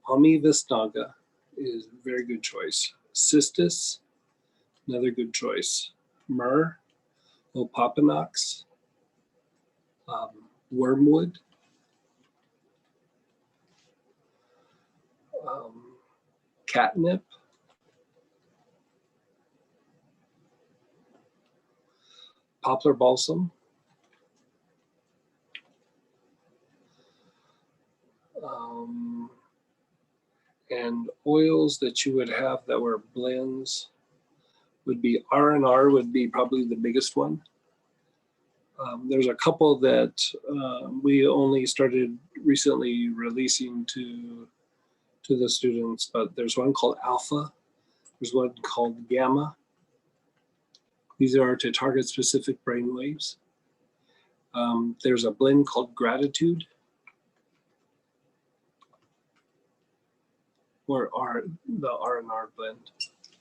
Ami Visnaga is a very good choice. Cistus, another good choice. Myrrh, Opopanax, wormwood, catnip, poplar balsam, and oils that you would have that were blends would be R&R would be probably the biggest one. There's a couple that we only started recently releasing to the students, but there's one called Alpha, there's one called Gamma. These are to target specific brain waves. There's a blend called Gratitude, or the R&R blend.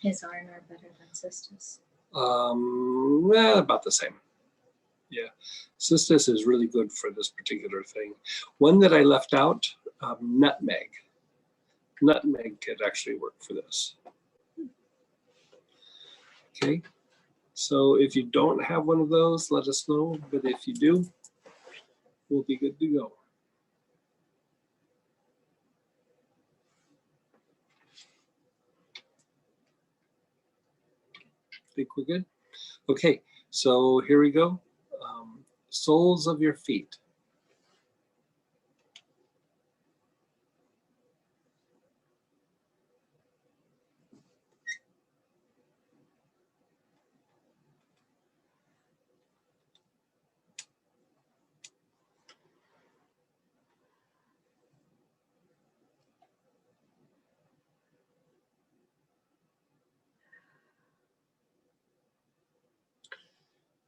Is R&R better than Cistus? About the same. Yeah, Cistus is really good for this particular thing. One that I left out, Nutmeg. Nutmeg could actually work for this. Okay, so if you don't have one of those, let us know. But if you do, we'll be good to go. Think we're good? Okay, so here we go. Soles of your feet.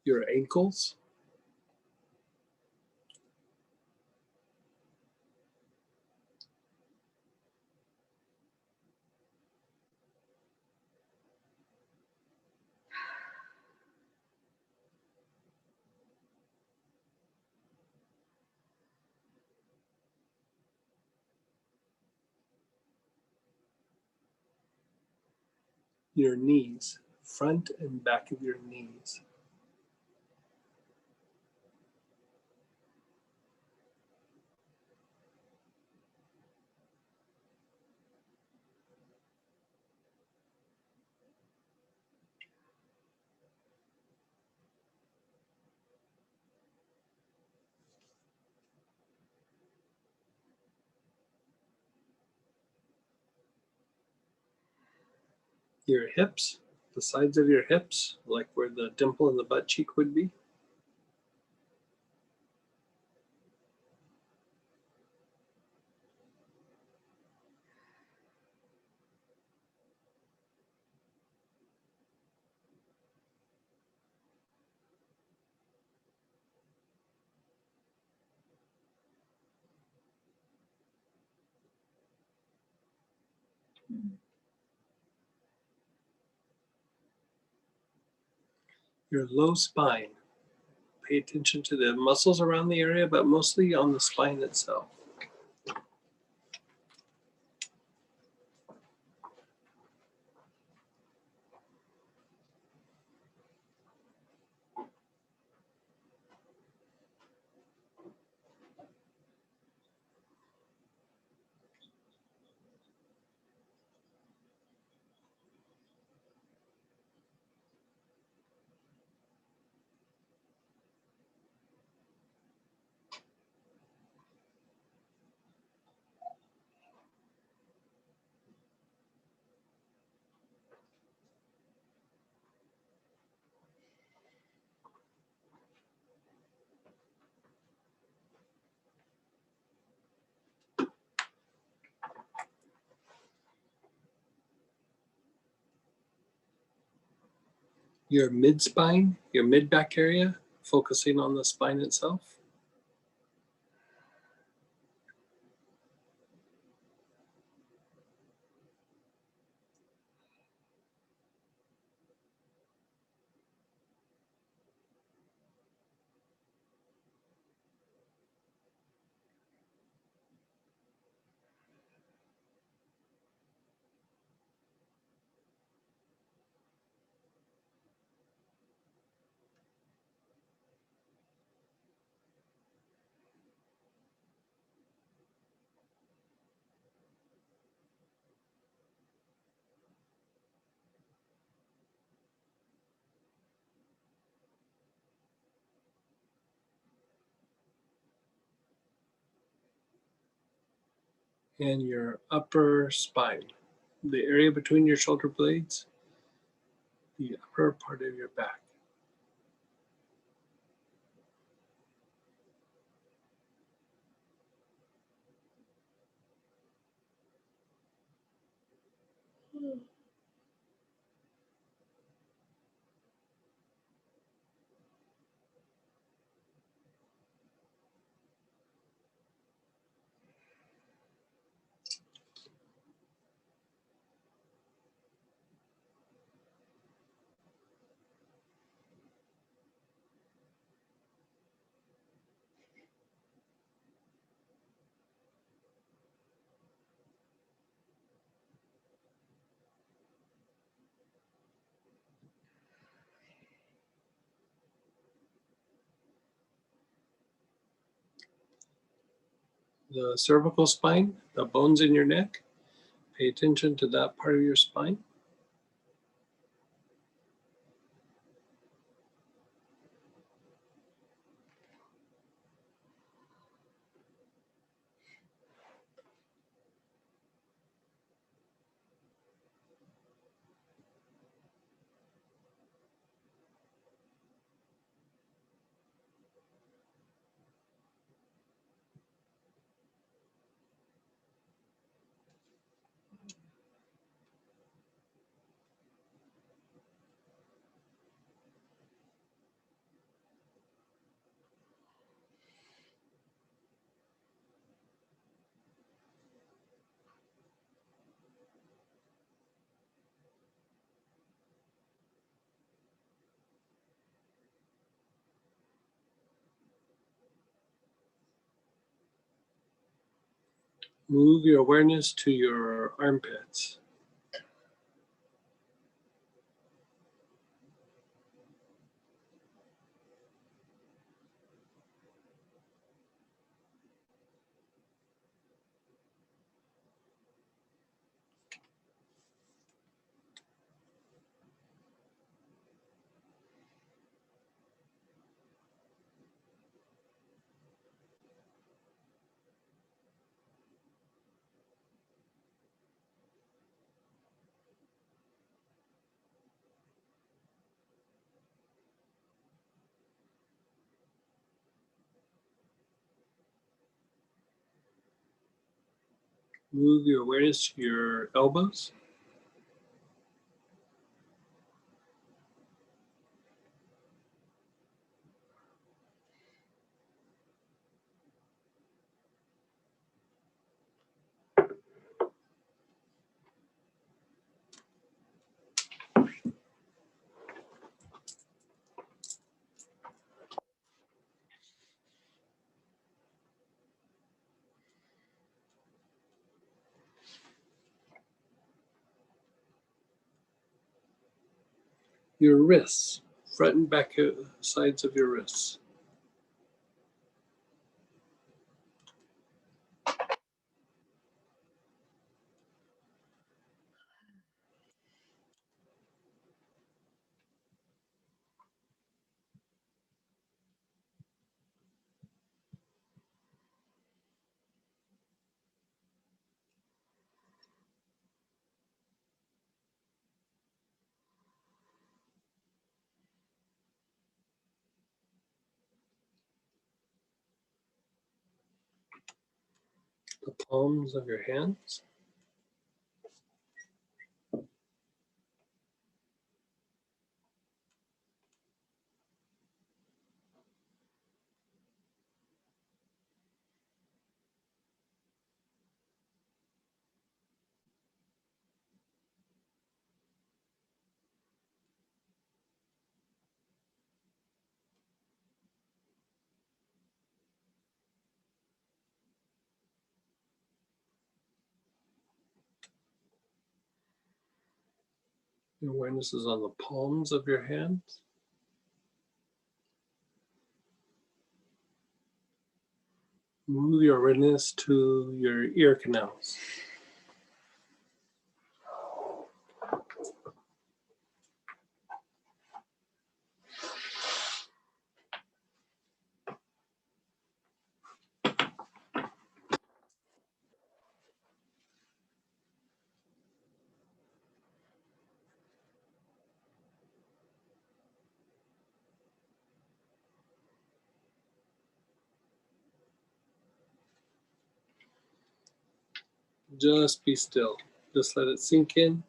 Your ankles. Your knees, front and back of your knees. Your hips, the sides of your hips, like where the dimple in the butt cheek would be. Your low spine. Pay attention to the muscles around the area, but mostly on the spine itself. Your mid spine, your mid back area, focusing on the spine itself. and your upper spine, the area between your shoulder blades, the upper part of your back. The cervical spine, the bones in your neck, pay attention to that part of your spine. Move your awareness to your armpits. Move your awareness to your elbows. Your wrists, front and back sides of your wrists. The palms of your hands. Your awareness is on the palms of your hands. Move your awareness to your ear canals. Just be still. Just let it sink in.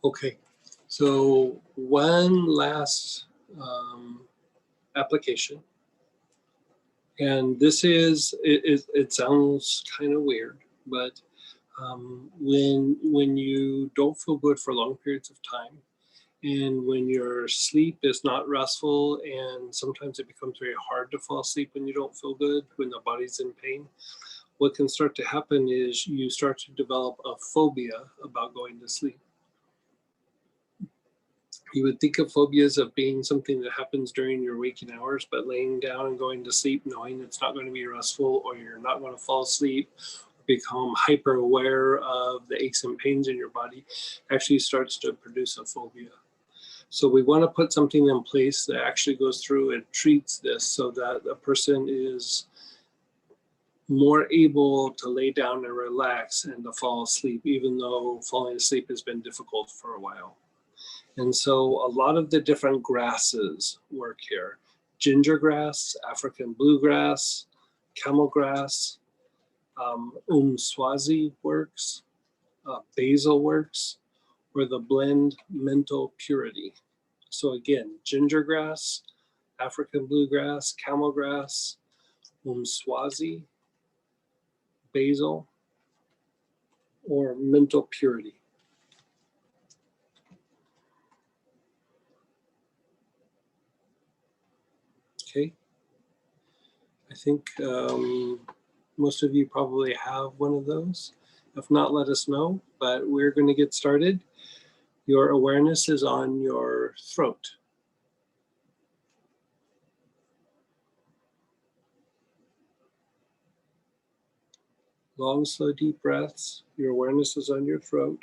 Okay, so one last application. And this is, it sounds kind of weird, but when you don't feel good for long periods of time, and when your sleep is not restful, and sometimes it becomes very hard to fall asleep when you don't feel good, when the body's in pain, what can start to happen is you start to develop a phobia about going to sleep. You would think of phobias of being something that happens during your waking hours, but laying down and going to sleep knowing it's not going to be restful, or you're not going to fall asleep, become hyper aware of the aches and pains in your body, actually starts to produce a phobia. So we want to put something in place that actually goes through and treats this, so that a person is more able to lay down and relax and to fall asleep, even though falling asleep has been difficult for a while. And so a lot of the different grasses work here. Ginger grass, African bluegrass, camel grass, Swazi works, basil works, or the blend mental purity. So again, ginger grass, African bluegrass, camel grass, Swazi, basil, or mental purity. Okay, I think most of you probably have one of those. If not, let us know, but we're going to get started. Your awareness is on your throat. Long, slow, deep breaths. Your awareness is on your throat.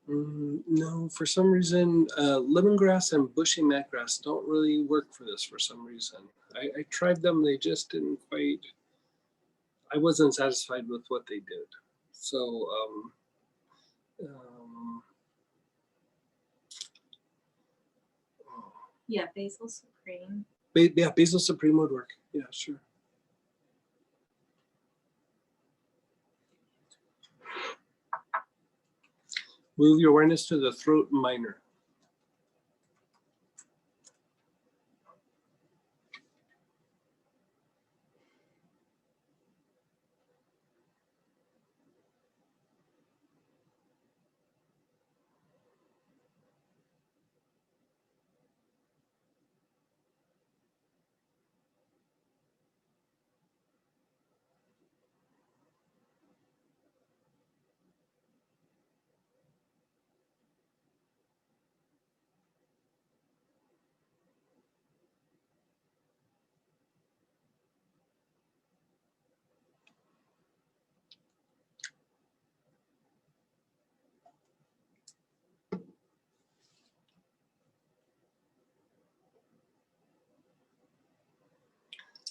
No, for some reason, lemongrass and bushy matgrass don't really work for this for some reason. I tried them, they just didn't quite, I wasn't satisfied with what they did. So, Yeah, Basil Supreme. yeah, Basil Supreme would work. Yeah, sure. Move your awareness to the throat minor.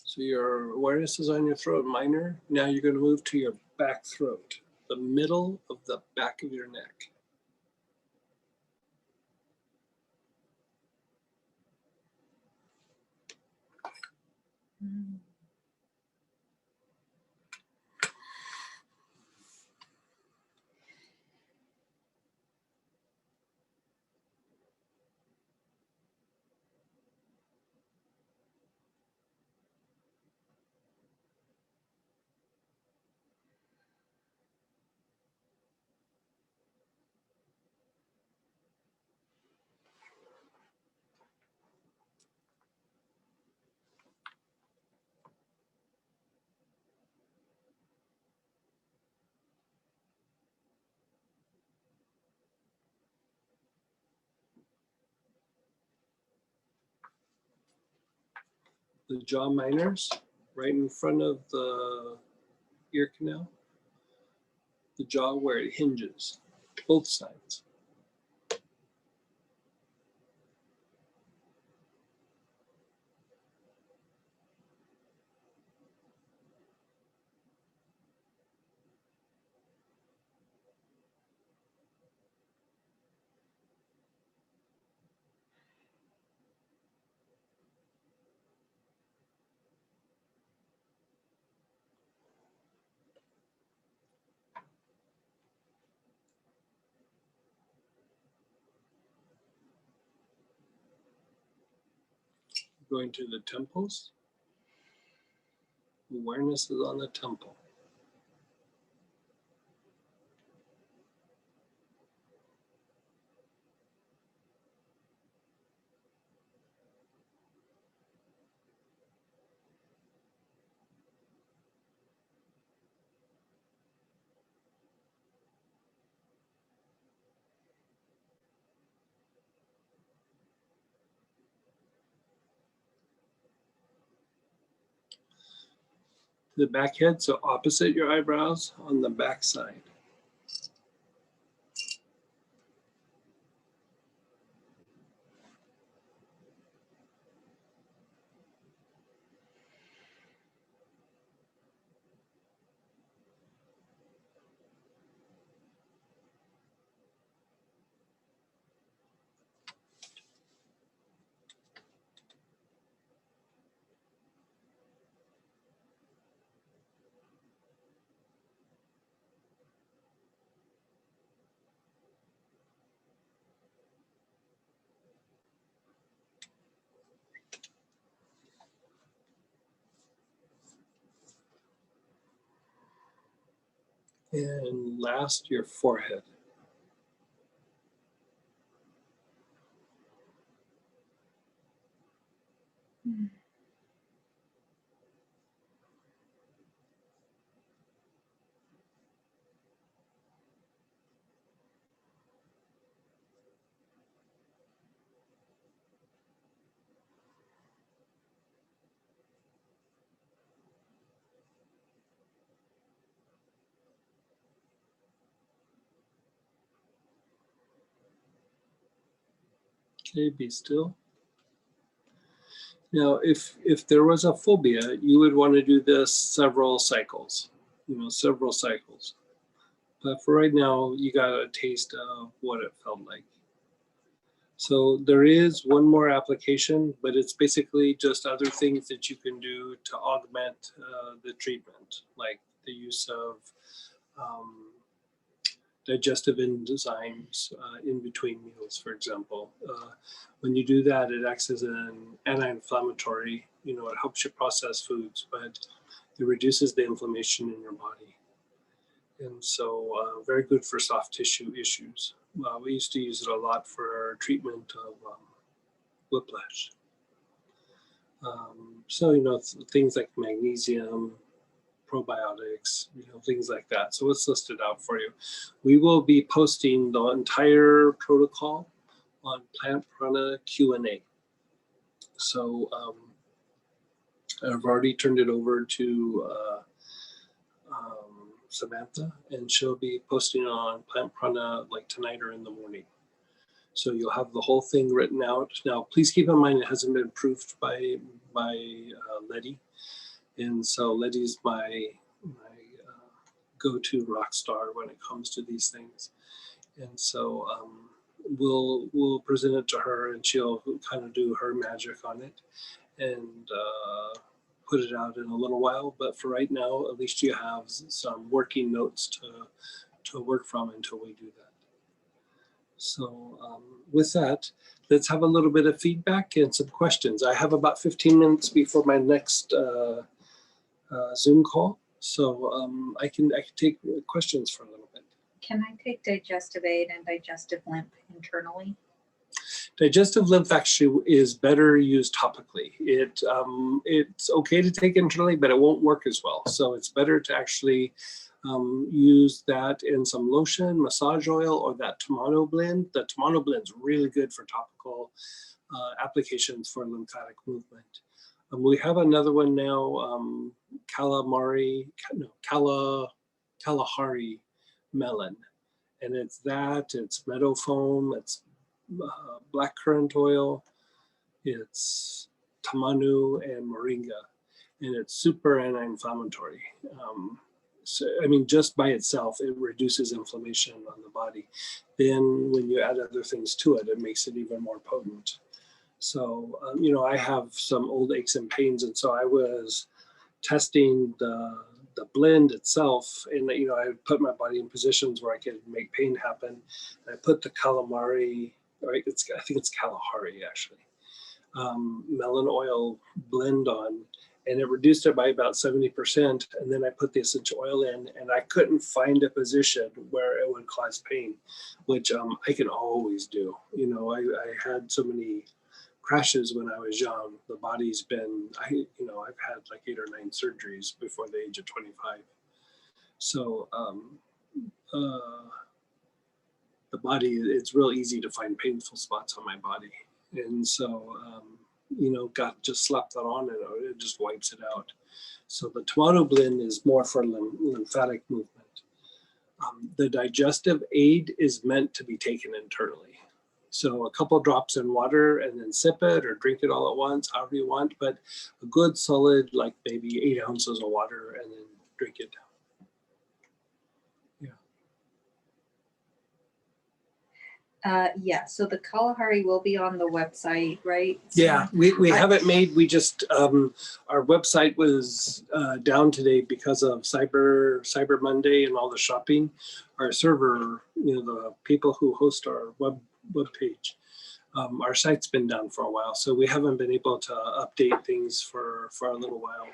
So your awareness is on your throat minor. Now you're going to move to your back throat, the middle of the back of your neck. Mm. The jaw minors, right in front of the ear canal, the jaw where it hinges, both sides. Going to the temples. Awareness is on the temple. The back head, so opposite your eyebrows on the back side. And last, your forehead. Mm. Okay, be still. Now, if there was a phobia, you would want to do this several cycles, several cycles. But for right now, you got a taste of what it felt like. So there is one more application, but it's basically just other things that you can do to augment the treatment, like the use of digestive enzymes in between meals, for example. When you do that, it acts as an anti-inflammatory. It helps you process foods, but it reduces the inflammation in your body. And so very good for soft tissue issues. We used to use it a lot for treatment of whiplash. So, things like magnesium, probiotics, things like that. So it's listed out for you. We will be posting the entire protocol on Plant Prana Q&A. So I've already turned it over to Samantha, and she'll be posting on Plant Prana like tonight or in the morning. So you'll have the whole thing written out. Now, please keep in mind it hasn't been approved by Letty, and so Letty's my go-to rock star when it comes to these things. And so we'll present it to her, and she'll kind of do her magic on it and put it out in a little while, but for right now, at least you have some working notes to work from until we do that. So with that, let's have a little bit of feedback and some questions. I have about 15 minutes before my next Zoom call, so I can take questions for a little bit. Can I take digestive aid and digestive lymph internally? Digestive lymph actually is better used topically. It's okay to take internally, but it won't work as well. So it's better to actually use that in some lotion, massage oil, or that Tamano blend. The Tamano blend is really good for topical applications for lymphatic movement. We have another one now, Kalahari melon, and it's meadow foam, it's black currant oil, it's tamanu and moringa, and it's super anti-inflammatory. So, I mean, just by itself, it reduces inflammation on the body. Then when you add other things to it, it makes it even more potent. So, I have some old aches and pains, and so I was testing the blend itself, and I put my body in positions where I could make pain happen. And I put the calamari, or I think it's Kalahari actually, melon oil blend on, and it reduced it by about 70%. And then I put the essential oil in, and I couldn't find a position where it would cause pain, which I can always do. I had so many crashes when I was young. The body's been, I've had like 8 or 9 surgeries before the age of 25. So the body, it's real easy to find painful spots on my body. And so, just slap that on and it just wipes it out. So the Tamano blend is more for lymphatic movement. The digestive aid is meant to be taken internally. So a couple drops in water and then sip it or drink it all at once, however you want, but a good solid, like maybe 8 ounces of water and then drink it. Yeah, so the Kalahari will be on the website, right? Yeah, we have it made. We just, our website was down today because of Cyber Monday and all the shopping. Our server, the people who host our web page, our site's been down for a while, so we haven't been able to update things for a little while,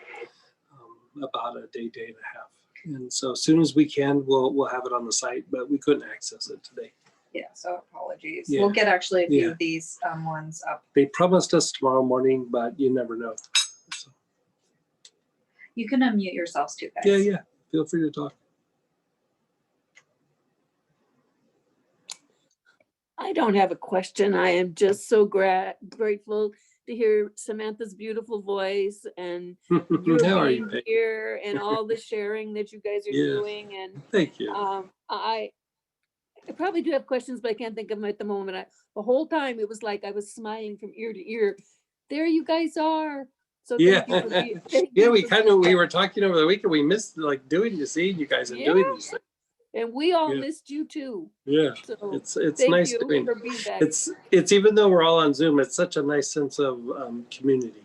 about a day and a half. And so as soon as we can, we'll have it on the site, but we couldn't access it today. Yeah, so apologies. Yeah. We'll get actually a few of these ones up. They promised us tomorrow morning, but you never know. So. You can unmute yourselves too, guys. Yeah. Feel free to talk. I don't have a question. I am just so grateful to hear Samantha's beautiful voice and you being here and all the sharing that you guys are doing. And thank you. I probably do have questions, but I can't think of them at the moment. The whole time it was like I was smiling from ear to ear. There you guys are. So we were talking over the weekend. We missed seeing you guys and doing these things. And we all missed you too. Yeah, so it's nice doing. For being back. It's even though we're all on Zoom, it's such a nice sense of community.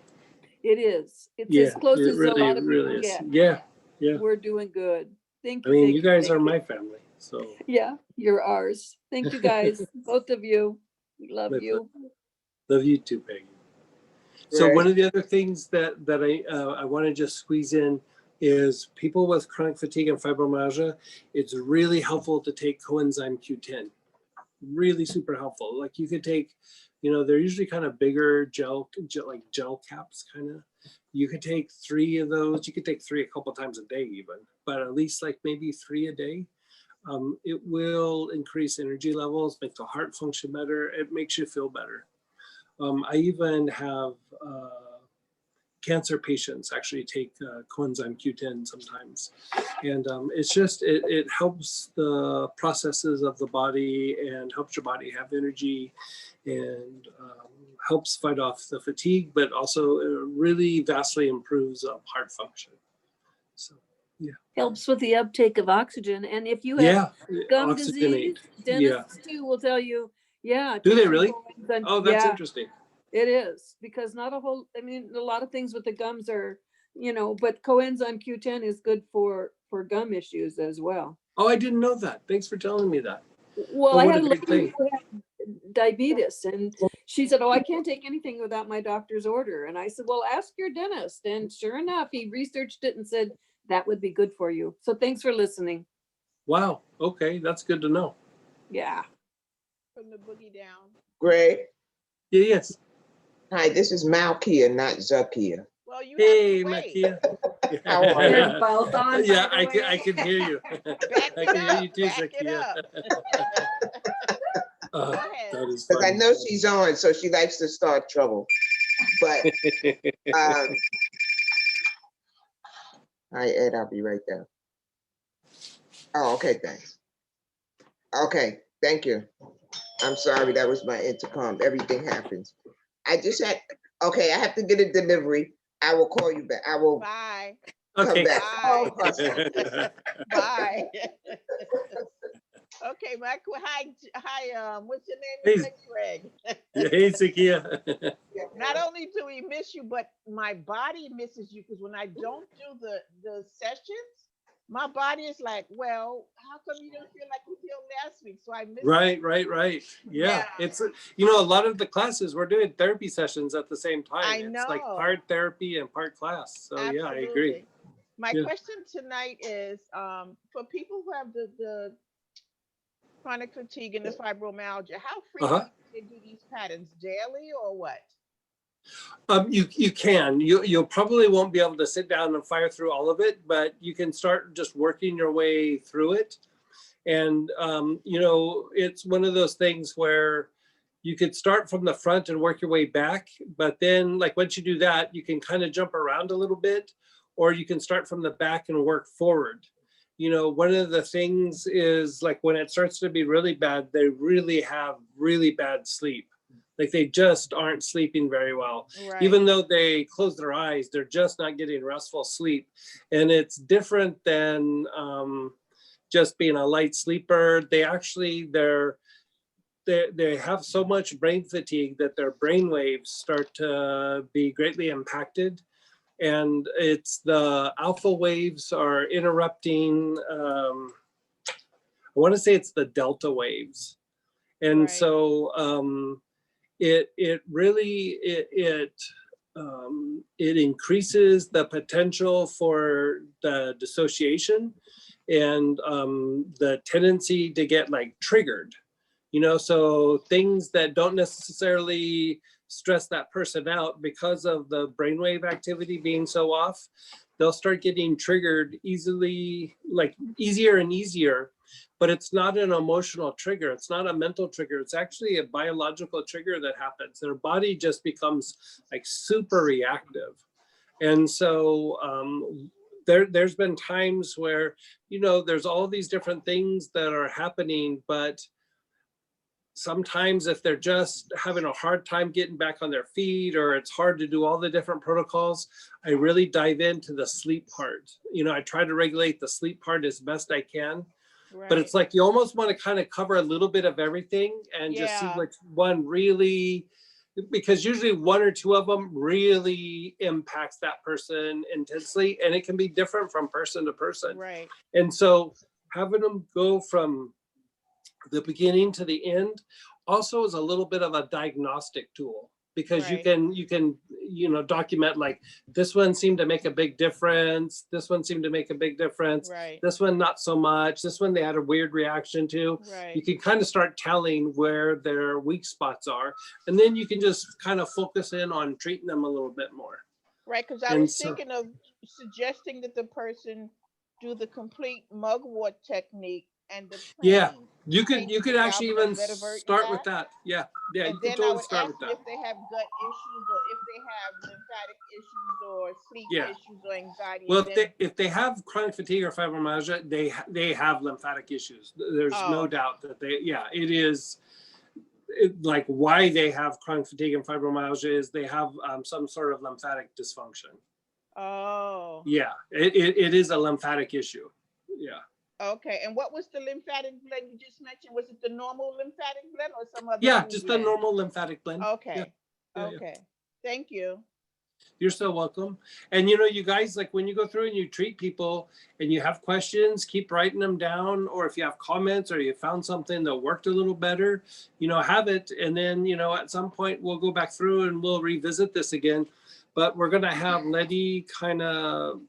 It is. It's as close as a lot of people get. Yeah. We're doing good. Thank you. I mean, you guys are my family. So yeah, you're ours. Thank you guys, both of you. We love you. Love you too, Peggy. So one of the other things that I want to just squeeze in is people with chronic fatigue and fibromyalgia. It's really helpful to take coenzyme Q10. Really super helpful. Like you could take, they're usually kind of bigger gel caps kind of. You could take 3 of those. You could take 3 a couple times a day even, but at least like maybe 3 a day. It will increase energy levels, make the heart function better. It makes you feel better. I even have cancer patients actually take coenzyme Q10 sometimes. And it's just, it helps the processes of the body and helps your body have energy and helps fight off the fatigue, but also it really vastly improves heart function. So. Yeah. Helps with the uptake of oxygen. And if you have gum disease, dentists too will tell you, do they really? Oh, that's interesting. It is, because not a whole, I mean, a lot of things with the gums are you know, but coenzyme Q10 is good for gum issues as well. Oh, I didn't know that. Thanks for telling me that. Well, Oh, I what had a a great lady thing. who had diabetes, and she said, "Oh, I can't take anything without my doctor's order." And I said, "Well, ask your dentist." And sure enough, he researched it and said that would be good for you. So thanks for listening. Wow. Okay, that's good to know. Yeah. From the boogie down. Greg, Yeah, yes. hi, this is Malkia, not Zakia. Well, you Hey, have to wait. Makia. How are you? They're both on, by Yeah, the I way. can hear you. Back I it can hear you up, too, back it Zakia. up. Oh, Go ahead. that is Because I funny. know she's on, so she likes to start trouble. But, hi, Ed, I'll be right there. Oh, okay, thanks. Okay, thank you. I'm sorry, that was my intercom. Everything happens. I just had, okay, I have to get a delivery. I will call you back. I will Bye. come Okay. back. Bye. Bye. Okay, hi, what's your name again, Greg? Hey, Zakia. Not only do we miss you, but my body misses you, because when I don't do the sessions, my body is like, well, how come you don't feel like you feel last week? So I miss Right. Yeah, Yeah. it's, you know, a lot of the classes, we're doing therapy sessions at the same time. I It's like know. part therapy and part class. So yeah, I agree. Absolutely. My Yeah. question tonight is, for people who have the chronic fatigue and the fibromyalgia, how frequently do they do these patterns? Daily or what? You can. You'll probably won't be able to sit down and fire through all of it, but you can start just working your way through it. And you know, it's one of those things where you could start from the front and work your way back, but then like once you do that, you can kind of jump around a little bit, or you can start from the back and work forward. You know, one of the things is like when it starts to be really bad, they really have really bad sleep. Like they just aren't sleeping very well. Right. Even though they close their eyes, they're just not getting restful sleep. And it's different than just being a light sleeper. They actually, they have so much brain fatigue that their brain waves start to be greatly impacted. And it's the alpha waves are interrupting, I want to say it's the delta waves. And Right. so it really, it increases the potential for the dissociation and the tendency to get like triggered, you know, so things that don't necessarily stress that person out because of the brainwave activity being so off, they'll start getting triggered easily, like easier and easier. But it's not an emotional trigger. It's not a mental trigger. It's actually a biological trigger that happens. Their body just becomes like super reactive. And so there's been times where, you know, there's all these different things that are happening, but sometimes if they're just having a hard time getting back on their feet, or it's hard to do all the different protocols, I really dive into the sleep part. You know, I try to regulate the sleep part as best I can. Right. But it's like you almost want to kind of cover a little bit of everything and just see Yeah. which one really, because usually one or two of them really impacts that person intensely, and it can be different from person to person. Right. And so having them go from the beginning to the end also is a little bit of a diagnostic tool, because Right. you can you know, document like this one seemed to make a big difference, this one seemed to make a big difference, Right. this one not so much, this one they had a weird reaction to. Right. You can kind of start telling where their weak spots are, and then you can just kind of focus in on treating them a little bit more. Right, because I And was so- thinking of suggesting that the person do the complete mugwort technique and the Yeah, praying. you Praying could to actually Yahweh even Vetiver, start with that. Yeah, And you then can I totally would start ask with them that. if they have gut issues, or if they have lymphatic issues, or sleep Yeah. issues, or anxiety. Well, and then, if they have chronic fatigue or fibromyalgia, they have lymphatic issues. There's no Oh. doubt that it is like why they have chronic fatigue and fibromyalgia is they have some sort of lymphatic dysfunction. oh, Yeah, it is a lymphatic issue. Yeah. okay. And what was the lymphatic blend you just mentioned? Was it the normal lymphatic blend or some other? Yeah, new just a blend? normal lymphatic blend. Okay. Yeah, yeah. Okay. Thank you. You're so welcome. And you know, you guys, like when you go through and you treat people and you have questions, keep writing them down. Or if you have comments or you found something that worked a little better, you know, have it. And then, you know, at some point we'll go back through and we'll revisit this again. But we're going to have Letty kind of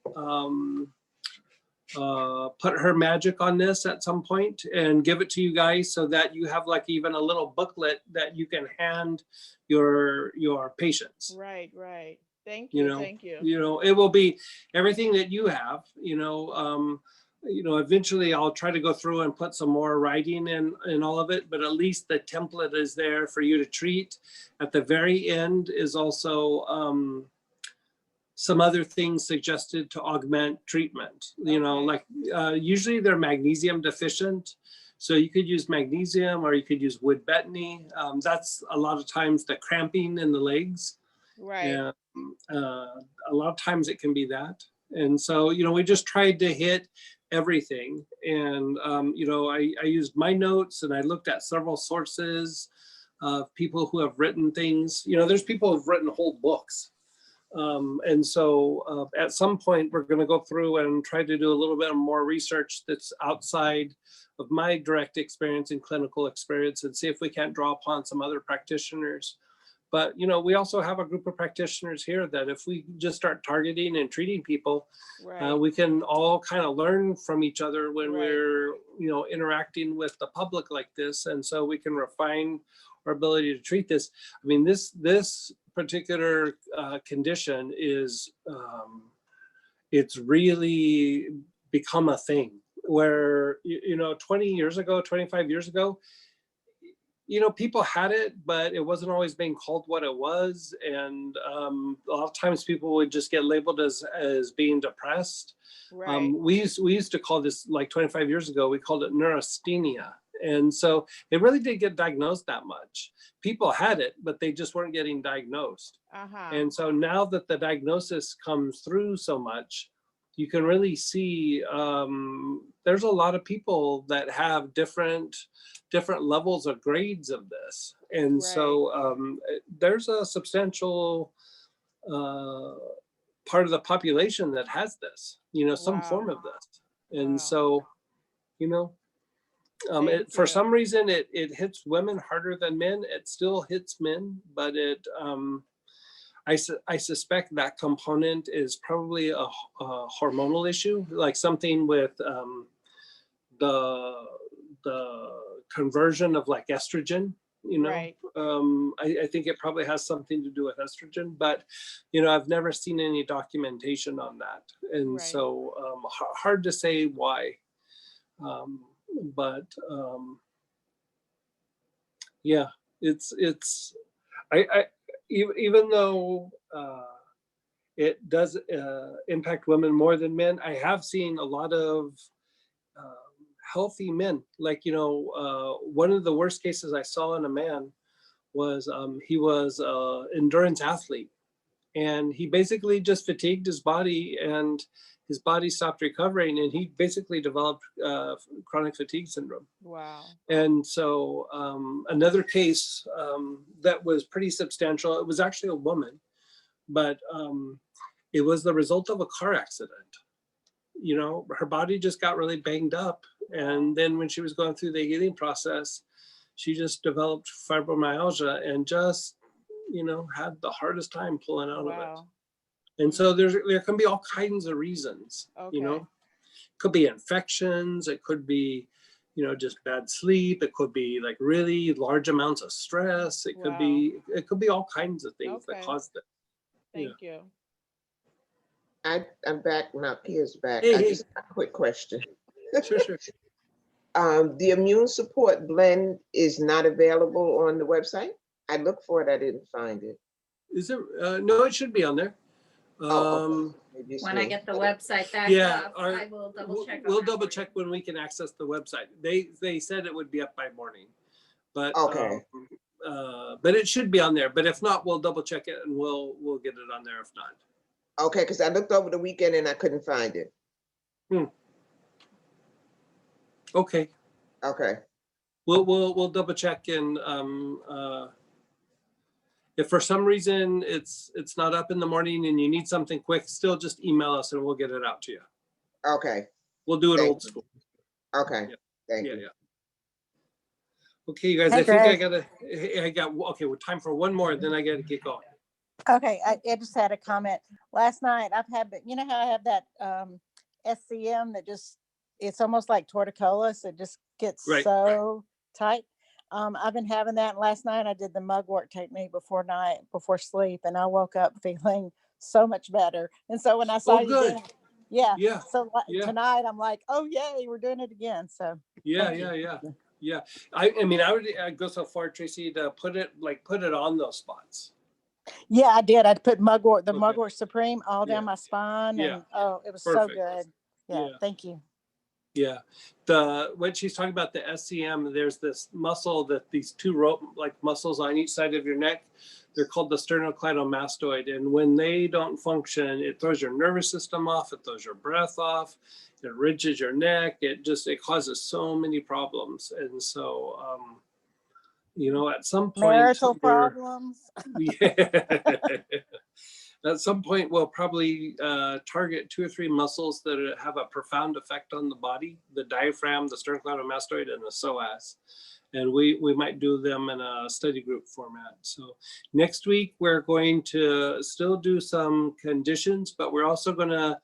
put her magic on this at some point and give it to you guys so that you have like even a little booklet that you can hand your patients. Right, right. Thank You you, know, thank you. you know, it will be everything that you have, you know, eventually I'll try to go through and put some more writing in all of it, but at least the template is there for you to treat. At the very end is also some other things suggested to augment treatment, you know, Okay. like usually they're magnesium deficient. So you could use magnesium or you could use wood betony. That's a lot of times the cramping in the legs. Right, And a lot of times it can be that. And so, you know, we just tried to hit everything. And, you know, I used my notes and I looked at several sources of people who have written things. You know, there's people who've written whole books. And so at some point, we're going to go through and try to do a little bit more research that's outside of my direct experience and clinical experience and see if we can't draw upon some other practitioners. But, you know, we also have a group of practitioners here that if we just start targeting and treating people, right. we can all kind of learn from each other when Right. we're, you know, interacting with the public like this. And so we can refine our ability to treat this. I mean, this particular condition is, it's really become a thing where, you know, 20 years ago, 25 years ago, you know, people had it, but it wasn't always being called what it was. And a lot of times people would just get labeled as being depressed. Right. We used to call this, like 25 years ago, we called it neurasthenia. And so it really didn't get diagnosed that much. People had it, but they just weren't getting diagnosed. Uh-huh. And so now that the diagnosis comes through so much, you can really see there's a lot of people that have different levels of grades of this. And Right. so there's a substantial part of the population that has this, you know, some Wow. form of this. And Wow. so, you know, Thank for you. some reason it hits women harder than men. It still hits men, but it I suspect that component is probably a hormonal issue, like something with the conversion of like estrogen, you know. Right. I think it probably has something to do with estrogen, but you know, I've never seen any documentation on that. And Right. so hard to say why. But yeah, it's I even though it does impact women more than men, I have seen a lot of healthy men. Like, you know, one of the worst cases I saw in a man was he was an endurance athlete, and he basically just fatigued his body, and his body stopped recovering, and he basically developed chronic fatigue syndrome. Wow. And so another case that was pretty substantial, it was actually a woman, but it was the result of a car accident. You know, her body just got really banged up. And then when she was going through the healing process, she just developed fibromyalgia and just, you know, had the hardest time pulling out of it. Wow. And so there can be all kinds of reasons, you know. Okay. It could be infections, it could be, you know, just bad sleep, it could be like really large amounts of stress, it could be all kinds of things that Okay. cause that. Thank you. I'm back now. Pia's back. Hey, I hey. just got a quick question. Sure. The immune support blend is not available on the website. I looked for it. I didn't find it. Is it? No, it should be on there. Oh, okay. Maybe it's When I me. get the website back Yeah, up, our- I will double check. on We'll that double for check you. when we can access the website. They said it would be up by morning, but Okay. but it should be on there. But if not, we'll double check it and we'll get it on there if not. Okay, because I looked over the weekend and I couldn't find it. Okay, Okay. we'll double check If for some reason it's not up in the morning and you need something quick, still just email us and we'll get it out to you. Okay, We'll do it Thank old you. school. okay, Yeah. thank Yeah, you. yeah. Okay, you guys, Hey, I think I Greg. okay, we're time for one more, then I gotta get going. Okay, I just had a comment. Last night I've had, you know how I have that SCM that just, it's almost like torticollis. It just gets Right. so tight. I've been having that. And last night I did the mugwort technique before sleep, and I woke up feeling so much better. And so when I saw Oh, you good. doing, yeah. Yeah, So yeah. tonight I'm like, oh yay, we're doing it again. So yeah, thank you. yeah. I mean, I'd go so far, Tracy, to put it on those spots. Yeah, I did. I put mugwort, the Okay. mugwort supreme all Yeah. down my spine, Yeah. and oh, it was Perfect. so good. Yeah, Yeah. thank you. Yeah, when she's talking about the SCM, there's this muscle that these two rope like muscles on each side of your neck. They're called the sternocleidomastoid, and when they don't function, it throws your nervous system off. It throws your breath off. It ridges your neck. It causes so many problems, and so at some point, Marital problems. yeah. At some point, we'll probably target 2 or 3 muscles that have a profound effect on the body: the diaphragm, the sternocleidomastoid, and the psoas. And we might do them in a study group format. So next week, we're going to still do some conditions, but we're also going to,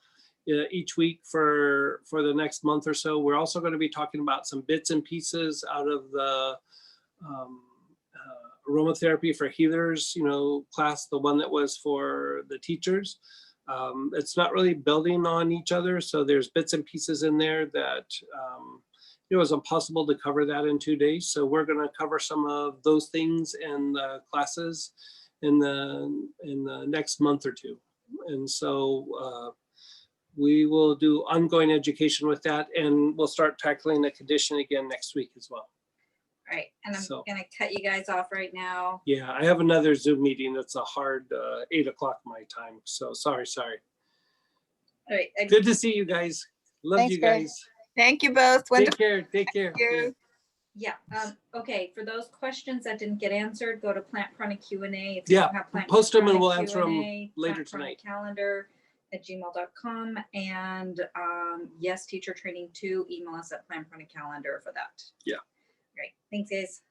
each week for the next month or so, we're also going to be talking about some bits and pieces out of the aromatherapy for healers, class, the one that was for the teachers. It's not really building on each other. So there's bits and pieces in there that, it was impossible to cover that in 2 days. So we're going to cover some of those things in the classes in the next month or two. And so we will do ongoing education with that, and we'll start tackling the condition again next week as well. All right, and I'm So- gonna cut you guys off right now. Yeah, I have another Zoom meeting that's a hard 8 o'clock my time. So sorry. All right, Good to see you guys. Love Thanks, you Greg. guys. Thank you both. Take Wonderful. care. Take care. you. Yeah. yeah, okay, for those questions that didn't get answered, go to Plant Prana Q&A. If Yeah, you don't have Plant post 'em and Prana we'll answer 'em Q&A, later Plant Prana tonight. Calendar at gmail.com, and yes, teacher training 2, email us at Plant Prana Calendar for that. Yeah. Great, thanks guys.